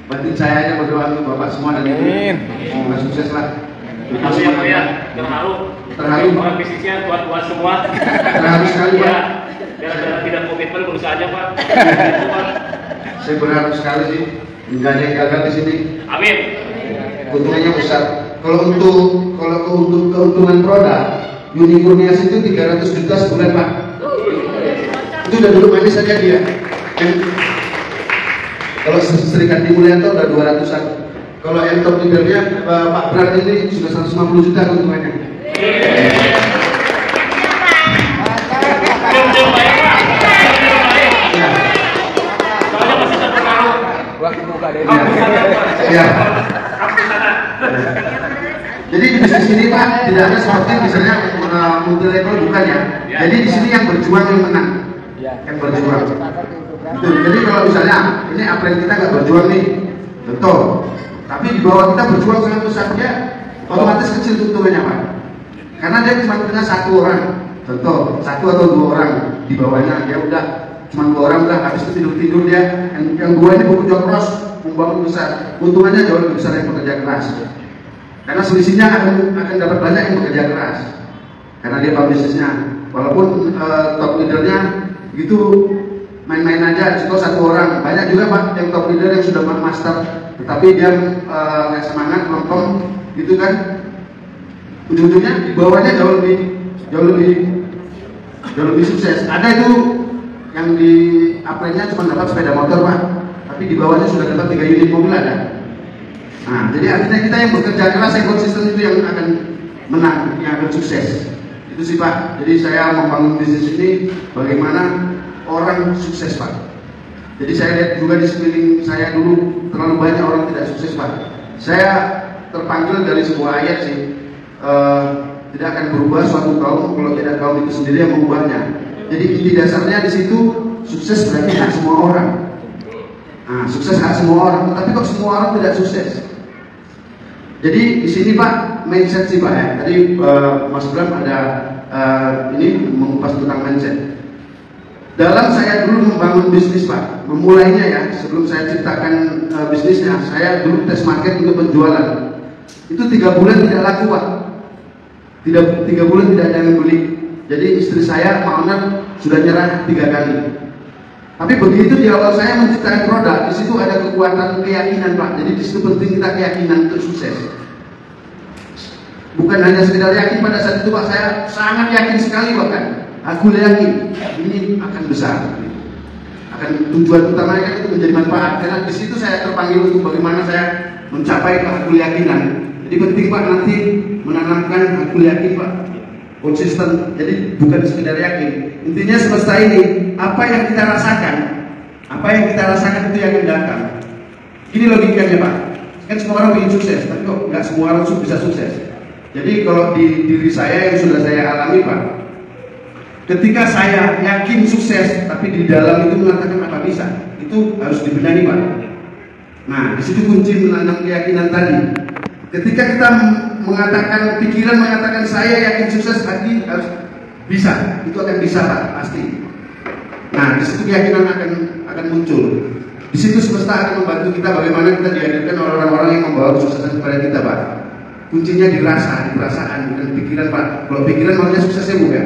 Speaker 6: batin saya aja berdoa untuk Bapak semua dan Ibu.
Speaker 7: Amin.
Speaker 6: Semoga sukses lah.
Speaker 8: Makasih ya Pak ya, terharu.
Speaker 6: Terharu.
Speaker 8: Orang bisnisnya kuat-kuat semua.
Speaker 6: Terharu sekali Pak.
Speaker 8: Ya, gara-gara tidak komitmen berusaha aja Pak. Gitu, Pak.
Speaker 6: Saya berharap sekali sih nggak ada yang gagal di sini.
Speaker 8: Amin.
Speaker 6: Keuntungannya besar. Kalau keuntungan produk Uni Kurniasi itu 300 juta sebulan Pak. Itu udah dulu manis saja dia. Kalau Sri Kandi Mulyanto udah 200-an. Kalau yang top leadernya Pak Bram ini sudah 150 juta keuntungannya.
Speaker 8: Jom Pak ya Pak.
Speaker 6: Ya.
Speaker 8: Soalnya masih terpengaruh.
Speaker 7: Wah, buka deh.
Speaker 6: Ya.
Speaker 8: Aku sana.
Speaker 6: Jadi di bisnis ini Pak tidak hanya seperti misalnya multi level bukan ya. Jadi di sini yang berjuang yang menang. Yang berjuang. Betul. Jadi kalau misalnya ini upline kita nggak berjuang nih, betul. Tapi di bawah kita berjuang sangat besar, dia otomatis kecil keuntungannya Pak. Karena dia cuma punya satu orang, contoh 1 atau 2 orang di bawahnya, dia udah cuma 2 orang udah habis itu tidur dia. Yang 2 ini bekerja keras membangun besar, keuntungannya jauh lebih besar yang bekerja keras. Karena selisihnya akan dapat banyak yang bekerja keras. Karena dia tahu bisnisnya. Walaupun top leadernya gitu main-main aja, contoh 1 orang. Banyak juga Pak yang top leader yang sudah master, tetapi dia nggak semangat, nonton gitu kan. Ujung-ujungnya di bawahnya jauh lebih sukses. Ada itu yang di upline-nya cuma dapat sepeda motor Pak, tapi di bawahnya sudah dapat 3 unit mobil ada. Nah, jadi artinya kita yang bekerja keras, yang konsisten itu yang akan menang, yang akan sukses. Itu sih Pak. Jadi saya membangun bisnis ini bagaimana orang sukses Pak. Jadi saya lihat juga di sekeliling saya dulu terlalu banyak orang tidak sukses Pak. Saya terpanggil dari sebuah ayat sih. Tidak akan berubah suatu kaum kalau tidak kaum itu sendiri yang mengubahnya. Jadi inti dasarnya di situ sukses berarti hak semua orang. Nah, sukses hak semua orang, tapi kok semua orang tidak sukses? Jadi di sini Pak mindset sih Pak ya. Tadi Mas Bram ada ini mengupas tentang mindset. Dalam saya dulu membangun bisnis Pak, memulainya ya sebelum saya ciptakan bisnisnya, saya dulu tes market untuk penjualan. Itu 3 bulan tidak laku Pak. 3 bulan tidak ada yang beli. Jadi istri saya, Pak Owner, sudah nyerah 3 kali. Tapi begitu di awal saya menciptakan produk, di situ ada kekuatan keyakinan Pak. Jadi di situ penting kita keyakinan untuk sukses. Bukan hanya sekedar yakin pada saat itu Pak, saya sangat yakin sekali bahkan. Aku yakin ini akan besar. Akan tujuan utamanya itu menjadi manfaat. Karena di situ saya terpanggil untuk bagaimana saya mencapai hakul yakinan. Jadi penting Pak nanti menanamkan hakul yakin Pak, konsisten. Jadi bukan sekedar yakin. Intinya semesta ini apa yang kita rasakan, itu yang akan datang. Ini logikanya Pak. Kan semua orang ingin sukses, tapi kok nggak semua orang bisa sukses. Jadi kalau di diri saya yang sudah saya alami Pak, ketika saya yakin sukses, tapi di dalam itu mengatakan apa bisa, itu harus dibenahi Pak. Nah, di situ kunci menanam keyakinan tadi. Ketika kita mengatakan, pikiran mengatakan saya yakin sukses, hati harus bisa, itu akan bisa Pak, pasti. Nah, di situ keyakinan akan muncul. Di situ semesta akan membantu kita bagaimana kita dihadirkan oleh orang-orang yang membawa kesuksesan kepada kita Pak. Kuncinya di perasaan, bukan pikiran Pak. Kalau pikiran maunya suksesnya bukan,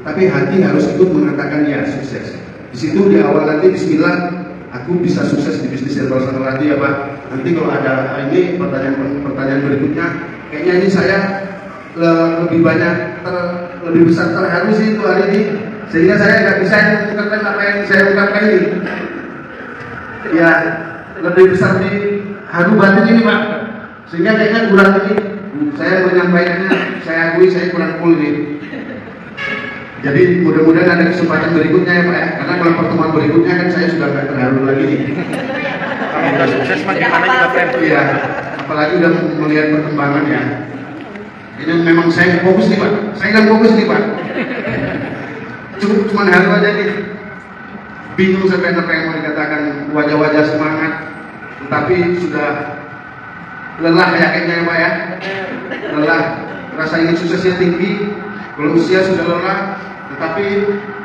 Speaker 6: tapi hati harus ikut mengatakan ya sukses. Di situ di awal nanti Bismillah, aku bisa sukses di bisnis herbal sanurati ya Pak. Nanti kalau ada ini pertanyaan berikutnya, kayaknya ini saya lebih banyak lebih besar terharu sih itu hari ini, sehingga saya nggak bisa mengungkapkan apa yang saya ungkapkan ini. Ya lebih besar di haru batin ini Pak, sehingga kayaknya kurang ini. Saya menyampaikannya, saya akui saya kurang cool ini. Jadi mudah-mudahan ada kesempatan berikutnya ya Pak ya, karena kalau pertemuan berikutnya kan saya sudah nggak terharu lagi nih.
Speaker 8: Kalau udah sukses gimana juga friend.
Speaker 6: Iya, apalagi udah melihat perkembangan ya. Ini memang saya fokus nih Pak, saya kan fokus nih Pak. Cuma haru aja nih. Bingung sampai apa yang mau dikatakan, wajah-wajah semangat, tetapi sudah lelah ya kayaknya ya Pak ya. Lelah, rasa ingin suksesnya tinggi. Kalau usia sudah lelah, tetapi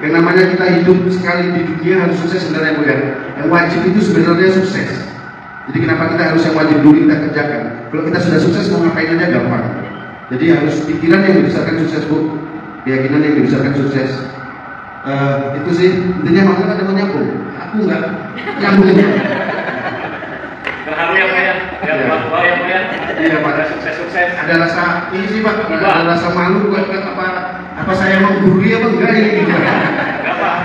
Speaker 6: yang namanya kita hidup sekali di dunia harus sukses sebenarnya Bu ya. Yang wajib itu sebenarnya sukses. Jadi kenapa kita harus yang wajib dulu kita kerjakan? Kalau kita sudah sukses mau ngapain aja gampang. Jadi harus pikiran yang dibesarkan sukses Bu, keyakinan yang dibesarkan sukses. Itu sih intinya. Makanya ada menyambung. Aku enggak nyambung.
Speaker 8: Terharu ya Pak ya. Iya Pak, ada sukses.
Speaker 6: Ada rasa ini sih Pak, ada rasa malu buat apa saya menggurui apa enggak ini?
Speaker 8: Enggak Pak.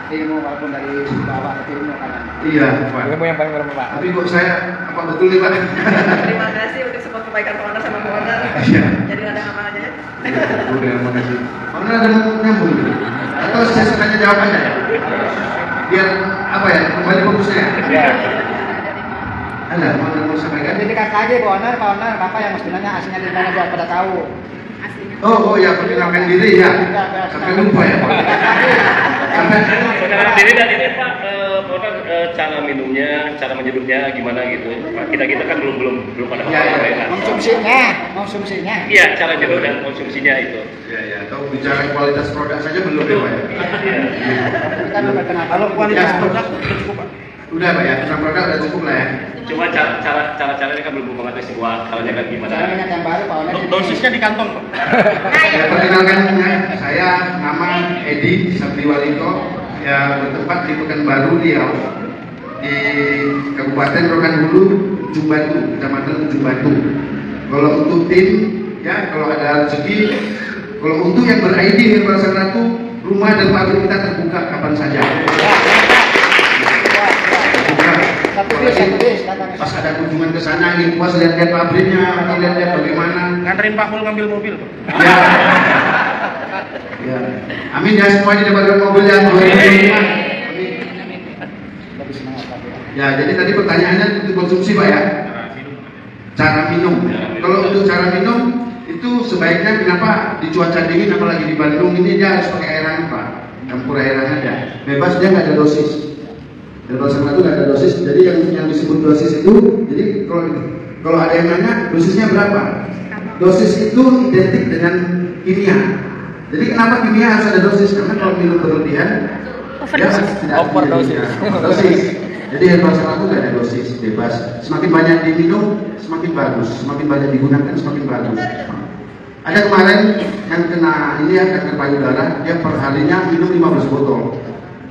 Speaker 4: Ilmu walaupun dari bawah ke ilmu kan.
Speaker 6: Iya Pak.
Speaker 7: Ilmu yang paling bermanfaat Pak.
Speaker 6: Tapi kok saya apa betul nih Pak?
Speaker 9: Terima kasih untuk semua kebaikan Pak Owner sama Bu Owner.
Speaker 6: Iya.
Speaker 9: Jadi ada amal aja ya.
Speaker 6: Terima kasih. Owner ada mau nyambung atau saya sengaja jawab aja ya? Biar apa ya? Kembali fokusnya.
Speaker 7: Iya.
Speaker 6: Ada mau sampaikan?
Speaker 4: Jadi kakak aja Pak Owner, Bapak yang sebenarnya aslinya di mana buat pada tahu.
Speaker 5: Aslinya
Speaker 6: Oh ya, perkenalkan diri ya. Sampai lupa ya Pak.
Speaker 8: Perkenalkan diri dan ini Pak, cara minumnya, cara menyeduhnya gimana gitu. Pak, kita kan belum pada
Speaker 4: ya. Konsumsinya.
Speaker 8: Iya, cara nyeduh dan konsumsinya itu.
Speaker 6: Ya. Kalau bicara kualitas produk saja belum ya Pak ya.
Speaker 4: Kalau kualitas produk cukup Pak.
Speaker 6: Udah Pak ya, tentang produk udah cukup lah ya.
Speaker 8: Cuma cara-caranya kan belum mengerti sebuah caranya kan gimana.
Speaker 4: Caranya yang baru Pak Oner.
Speaker 8: Dosisnya di kantong Pak.
Speaker 6: Ya, perkenalkan saya nama Edi Sabriwalito, ya bertempat di Pekanbaru Riau, di Kabupaten Rokan-Hulu, Ujung Batu, Kecamatan Ujung Batu. Kalau untuk tim, ya kalau ada rezeki, kalau untuk yang ber-ID Herbal Sang Ratu, rumah dan pabrik kita terbuka kapan saja.
Speaker 4: Satu bis.
Speaker 6: Pas ada kunjungan ke sana, ingin puas lihat-lihat pabriknya, lihat-lihat bagaimana.
Speaker 8: Nganterin Pak Mul ngambil mobil Pak.
Speaker 6: Ya. Amin ya, semua didapatkan mobil yang 2005. Ya, jadi tadi pertanyaannya untuk konsumsi Pak ya. Cara minum. Kalau untuk cara minum itu sebaiknya kenapa di cuaca dingin apalagi di Bandung ini dia harus pakai air hangat Pak. Campur air hangat ya. Bebas, dia nggak ada dosis. Herbal Sang Ratu nggak ada dosis. Jadi yang disebut dosis itu, jadi kalau ada yang nanya dosisnya berapa? Dosis itu identik dengan kimia. Jadi kenapa kimia harus ada dosis? Karena kalau minum berlebihan, ya tidak dosis. Jadi Herbal Sang Ratu nggak ada dosis, bebas. Semakin banyak diminum, semakin bagus. Semakin banyak digunakan, semakin bagus. Ada kemarin yang kena ini ya kanker payudara, dia per harinya minum 15 botol.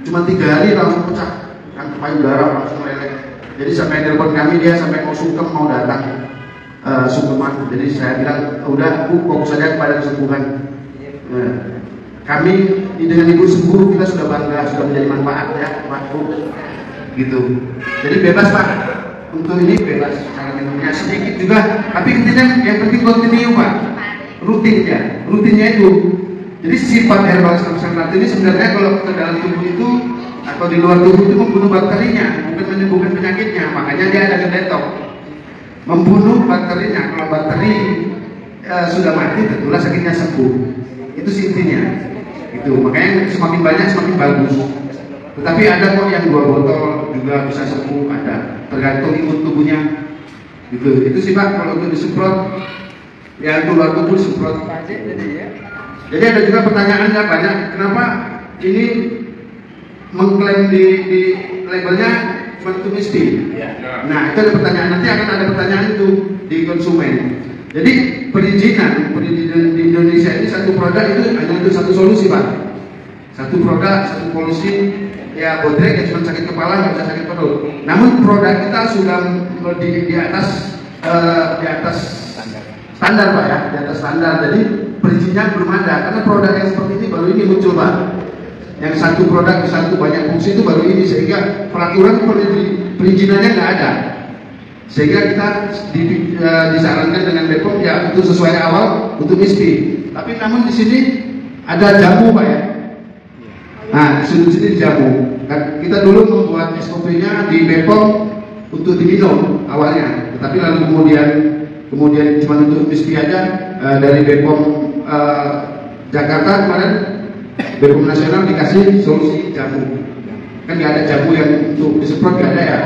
Speaker 6: Cuma 3 hari langsung pecah. Kanker payudara langsung meleleh. Jadi sampai telepon kami, dia sampai mau sungkem mau datang sungkeman. Jadi saya bilang udah Bu, fokus saja kepada kesembuhan. Kami dengan Ibu sembuh kita sudah bangga, sudah menjadi manfaat ya Pak Bu. Gitu. Jadi bebas Pak. Untuk ini bebas cara minumnya sedikit juga, tapi intinya yang penting kontinu Pak. Rutinnya itu. Jadi sifat Herbal Sang Ratu ini sebenarnya kalau ke dalam tubuh itu atau di luar tubuh itu membunuh bakterinya, bukan menyembuhkan penyakitnya. Makanya dia ada detox, membunuh bakterinya. Kalau bakteri sudah mati, tentulah sakitnya sembuh. Itu sih intinya. Itu makanya semakin banyak semakin bagus. Tetapi ada kok yang 2 botol juga bisa sembuh, ada tergantung imun tubuhnya. Gitu. Itu sih Pak kalau untuk disemprot, ya keluar tubuh disemprot. Jadi ada juga pertanyaannya banyak, kenapa ini mengklaim di labelnya cuma tumis tea. Nah itu ada pertanyaan, nanti akan ada pertanyaan itu di konsumen. Jadi perizinan di Indonesia ini satu produk itu hanya untuk satu solusi Pak. Satu produk, satu polusi, ya bodrek ya cuma sakit kepala, nggak bisa sakit perut. Namun produk kita sudah di atas standar Pak ya, di atas standar. Jadi perizinan belum ada, karena produk yang seperti ini baru ini muncul Pak. Yang satu produk satu banyak fungsi itu baru ini, sehingga peraturan perizinannya nggak ada. Sehingga kita disarankan dengan BPOM ya untuk sesuai awal untuk MISPI. Tapi namun di sini ada jamu Pak ya. Nah di sini jamu. Dan kita dulu membuat SOP-nya di BPOM untuk diminum awalnya, tetapi lalu kemudian cuma untuk MISPI aja. Dari BPOM Jakarta kemarin BPOM nasional dikasih solusi jamu. Kan nggak ada jamu yang untuk disemprot, nggak ada ya.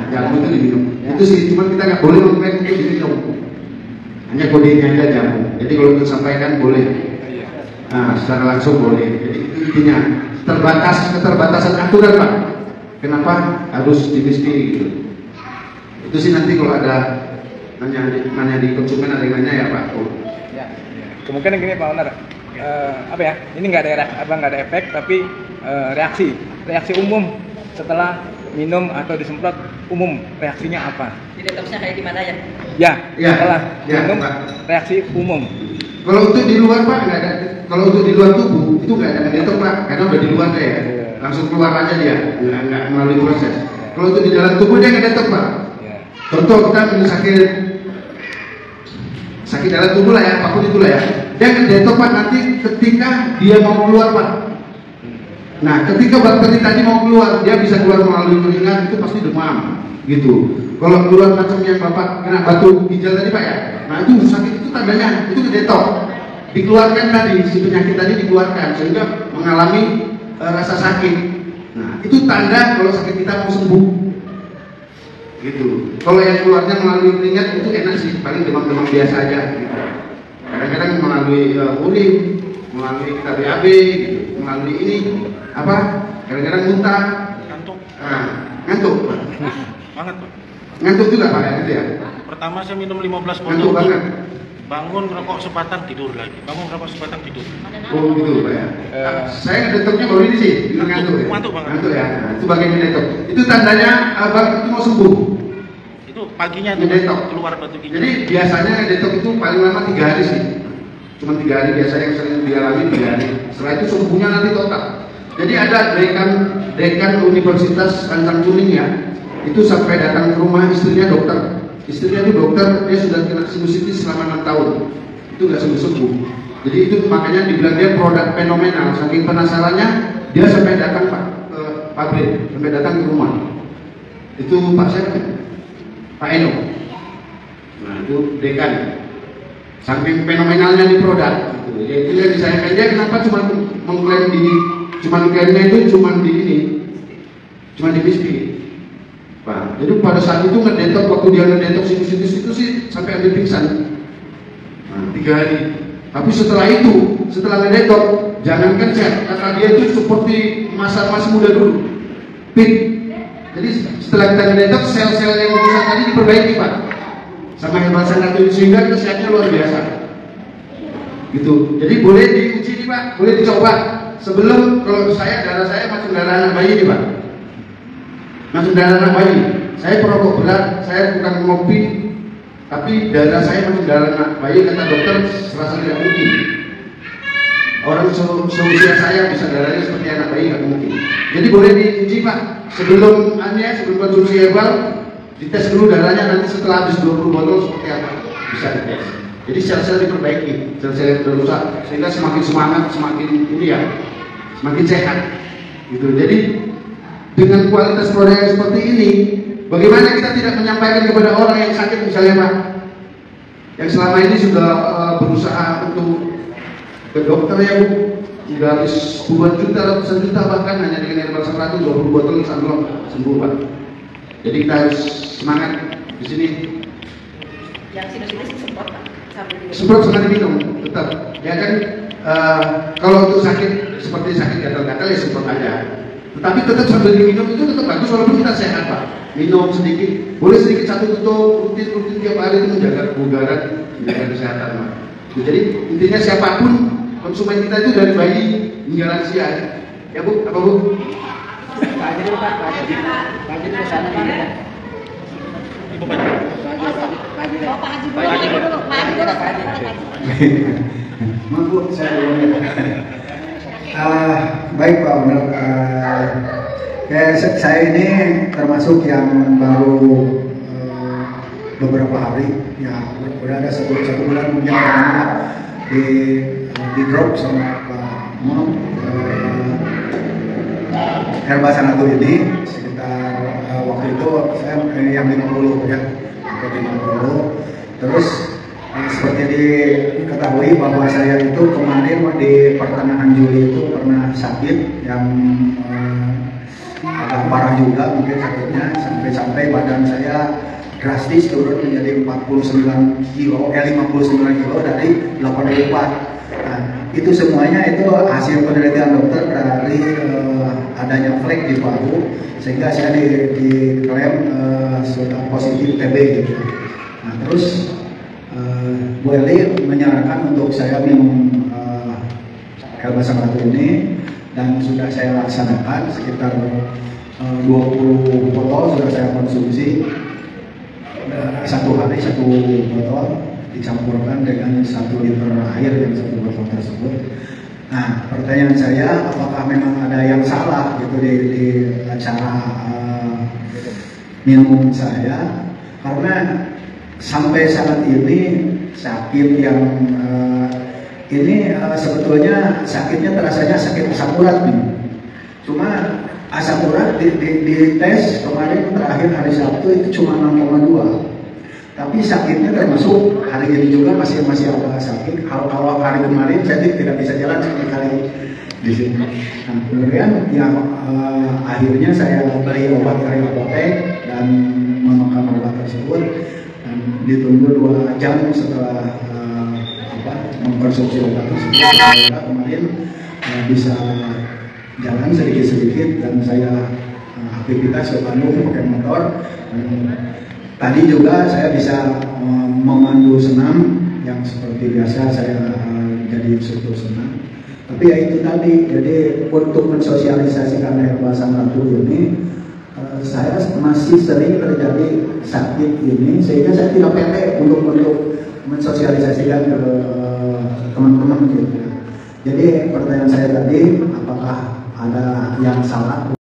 Speaker 6: Jamu itu diminum. Itu sih, cuma kita nggak boleh mengklaim itu diminum. Hanya kodenya aja jamu. Jadi kalau untuk sampaikan boleh. Nah, secara langsung boleh. Jadi itu intinya keterbatasan aturan Pak. Kenapa harus di MISPI gitu. Itu sih nanti kalau ada nanya di konsumen, ada yang nanya ya Pak.
Speaker 7: Kemungkinan gini Pak Oner, apa ya? Ini nggak ada efek, tapi reaksi umum setelah minum atau disemprot umum reaksinya apa?
Speaker 9: Di detoxnya kayak gimana ya?
Speaker 7: Ya, setelah minum reaksi umum.
Speaker 6: Kalau untuk di luar Pak nggak ada. Kalau untuk di luar tubuh itu nggak ada detox Pak, karena udah di luar ya. Langsung keluar aja dia, nggak melalui proses. Kalau untuk di dalam tubuh dia nggak detox Pak. Contoh kita sakit dalam tubuh lah ya, apapun itulah ya. Dia ngedetox Pak nanti ketika dia mau keluar Pak. Nah, ketika bakteri tadi mau keluar, dia bisa keluar melalui keringat, itu pasti demam, gitu. Kalau keluar macam yang Bapak kena batu ginjal tadi Pak ya, nah itu sakit, itu tandanya, itu ngedetox. dikeluarkan tadi, si penyakit tadi dikeluarkan sehingga mengalami rasa sakit. Nah, itu tanda kalau sakit kita mau sembuh. Gitu. Kalau yang keluarnya melalui keringat itu enak sih, paling demam-demam biasa aja. Gitu. Kadang-kadang melalui urin, melalui kita BAB, gitu. Melalui ini apa? Kadang-kadang muntah,
Speaker 1: Ngantuk.
Speaker 6: Ngantuk.
Speaker 1: Banget, Pak.
Speaker 6: Ngantuk juga Pak gitu ya.
Speaker 1: Pertama saya minum 15
Speaker 6: Ngantuk
Speaker 1: botol.
Speaker 6: banget.
Speaker 1: Bangun rokok sebatang tidur lagi. Bangun rokok sebatang tidur.
Speaker 6: Oh gitu Pak ya. Saya ngedeteknya baru ini sih, ngantuk ya.
Speaker 1: Ngantuk banget.
Speaker 6: Ngantuk ya. Nah, itu bagian ngedetek. Itu tandanya baru itu mau sembuh.
Speaker 1: Itu paginya itu
Speaker 6: Ngedetok.
Speaker 1: keluar batu ginjal.
Speaker 6: Jadi biasanya ngedetok itu paling lama 3 hari sih. Cuma 3 hari biasanya yang sering dialami 3 hari. Setelah itu sembuhnya nanti total. Jadi ada dekan Universitas Kandang Kuning ya. Itu sampai datang ke rumah istrinya dokter. Istrinya itu dokter, dia sudah kena sinusitis selama 6 tahun. Itu nggak sembuh-sembuh. Jadi itu makanya dibilang dia produk fenomenal. Saking penasarannya, dia sampai datang ke pabrik, sampai datang ke rumah. Itu Pak siapa? Pak Eno. Nah itu dekan. Saking fenomenalnya di produk. Gitu. Ya, itu yang disayangkan dia kenapa cuma mengklaim klaimnya itu cuma di ini, cuma di biskuit. Pak. Jadi pada saat itu ngedetok, waktu dia ngedetok sinusitis itu sih sampai ambil pingsan. Nah, 3 hari. Tapi setelah itu, setelah ngedetok, jangankan sehat, kata dia itu seperti masa masih muda dulu. Fit. Jadi setelah kita ngedetok, sel-sel yang rusak tadi diperbaiki Pak. Sama herbal sangat sehingga kesehatannya luar biasa. Gitu. Jadi boleh diuji nih Pak, boleh dicoba. Sebelum kalau darah saya macam darah anak bayi nih Pak. Macam darah anak bayi. Saya perokok berat, saya bukan ngopi, tapi darah saya macam darah anak bayi. Kata dokter, serasa tidak mungkin. Orang seusia saya bisa darahnya seperti anak bayi, nggak mungkin. Jadi boleh diuji Pak. Sebelum konsumsi herbal, dites dulu darahnya, nanti setelah habis 20 botol seperti apa bisa dites. Jadi sel-sel diperbaiki, sel-sel yang rusak, sehingga semakin semangat, semakin ini ya, semakin sehat. Gitu. Jadi dengan kualitas produk yang seperti ini, bagaimana kita tidak menyampaikan kepada orang yang sakit misalnya Pak, yang selama ini sudah berusaha untuk ke dokter ya Bu, sudah habis puluhan juta, ratusan juta bahkan hanya dengan herbal 120 botol sampai sembuh Pak. Jadi kita harus semangat di sini.
Speaker 9: Yang sinusitis semprot Pak.
Speaker 6: Semprot sekali minum tetap. Ya kan kalau untuk sakit seperti sakit gatal-gatal ya semprot aja. Tetapi tetap sambil diminum itu tetap bagus walaupun kita sehat Pak. Minum sedikit, boleh sedikit satu tutup, rutin tiap hari itu menjaga kebugaran, menjaga kesehatan Pak. Jadi intinya siapapun konsumen kita itu dari bayi hingga lansia. Ya Bu, apa Bu?
Speaker 4: Pak Haji dulu Pak, Pak Haji dulu sana Pak.
Speaker 1: Ibu Pak Haji.
Speaker 4: Pak Haji dulu.
Speaker 9: Pak Haji dulu.
Speaker 10: Maaf saya dulu. Baik Pak Owner, saya ini termasuk yang baru beberapa hari, ya udah ada satu bulan mungkin di drop sama Pak Mo herbal sanatu ini sekitar waktu itu saya yang 50 ya, sampai 50. Terus seperti diketahui bahwa saya itu kemarin di pertengahan Juli itu pernah sakit yang agak parah juga mungkin sakitnya, sampai badan saya drastis turun menjadi 59 kilo dari 84. Nah, itu semuanya itu hasil penelitian dokter dari adanya flek di paru, sehingga saya diklaim sudah positif TB gitu. Nah, terus Bu Eli menyarankan untuk saya minum herbal sanatu ini, dan sudah saya laksanakan sekitar 20 botol sudah saya konsumsi. Satu hari 1 botol dicampurkan dengan 1 liter air yang 1 botol tersebut. Nah, pertanyaan saya, apakah memang ada yang salah gitu di cara minum saya? Karena sampai saat ini sakit yang ini sebetulnya sakitnya terasanya sakit asam urat nih. Cuma asam urat di tes kemarin terakhir hari Sabtu itu cuma 6,2. Tapi sakitnya termasuk hari ini juga masih agak sakit. Kalau hari kemarin saya tidak bisa jalan sekali di sini. Nah, kemudian yang akhirnya saya beli obat dari apotek dan memakan obat tersebut dan ditunggu 2 jam setelah mengkonsumsi obat tersebut. Saya kemarin bisa jalan sedikit-sedikit dan saya aktivitas ke Bandung pakai motor. Tadi juga saya bisa memandu senam yang seperti biasa saya jadi instruktur senam. Tapi ya itu tadi, jadi untuk mensosialisasikan herbal Ratu ini, saya masih sering terjadi sakit ini sehingga saya tidak pede untuk mensosialisasikan ke teman-teman gitu. Jadi pertanyaan saya tadi, apakah ada yang salah?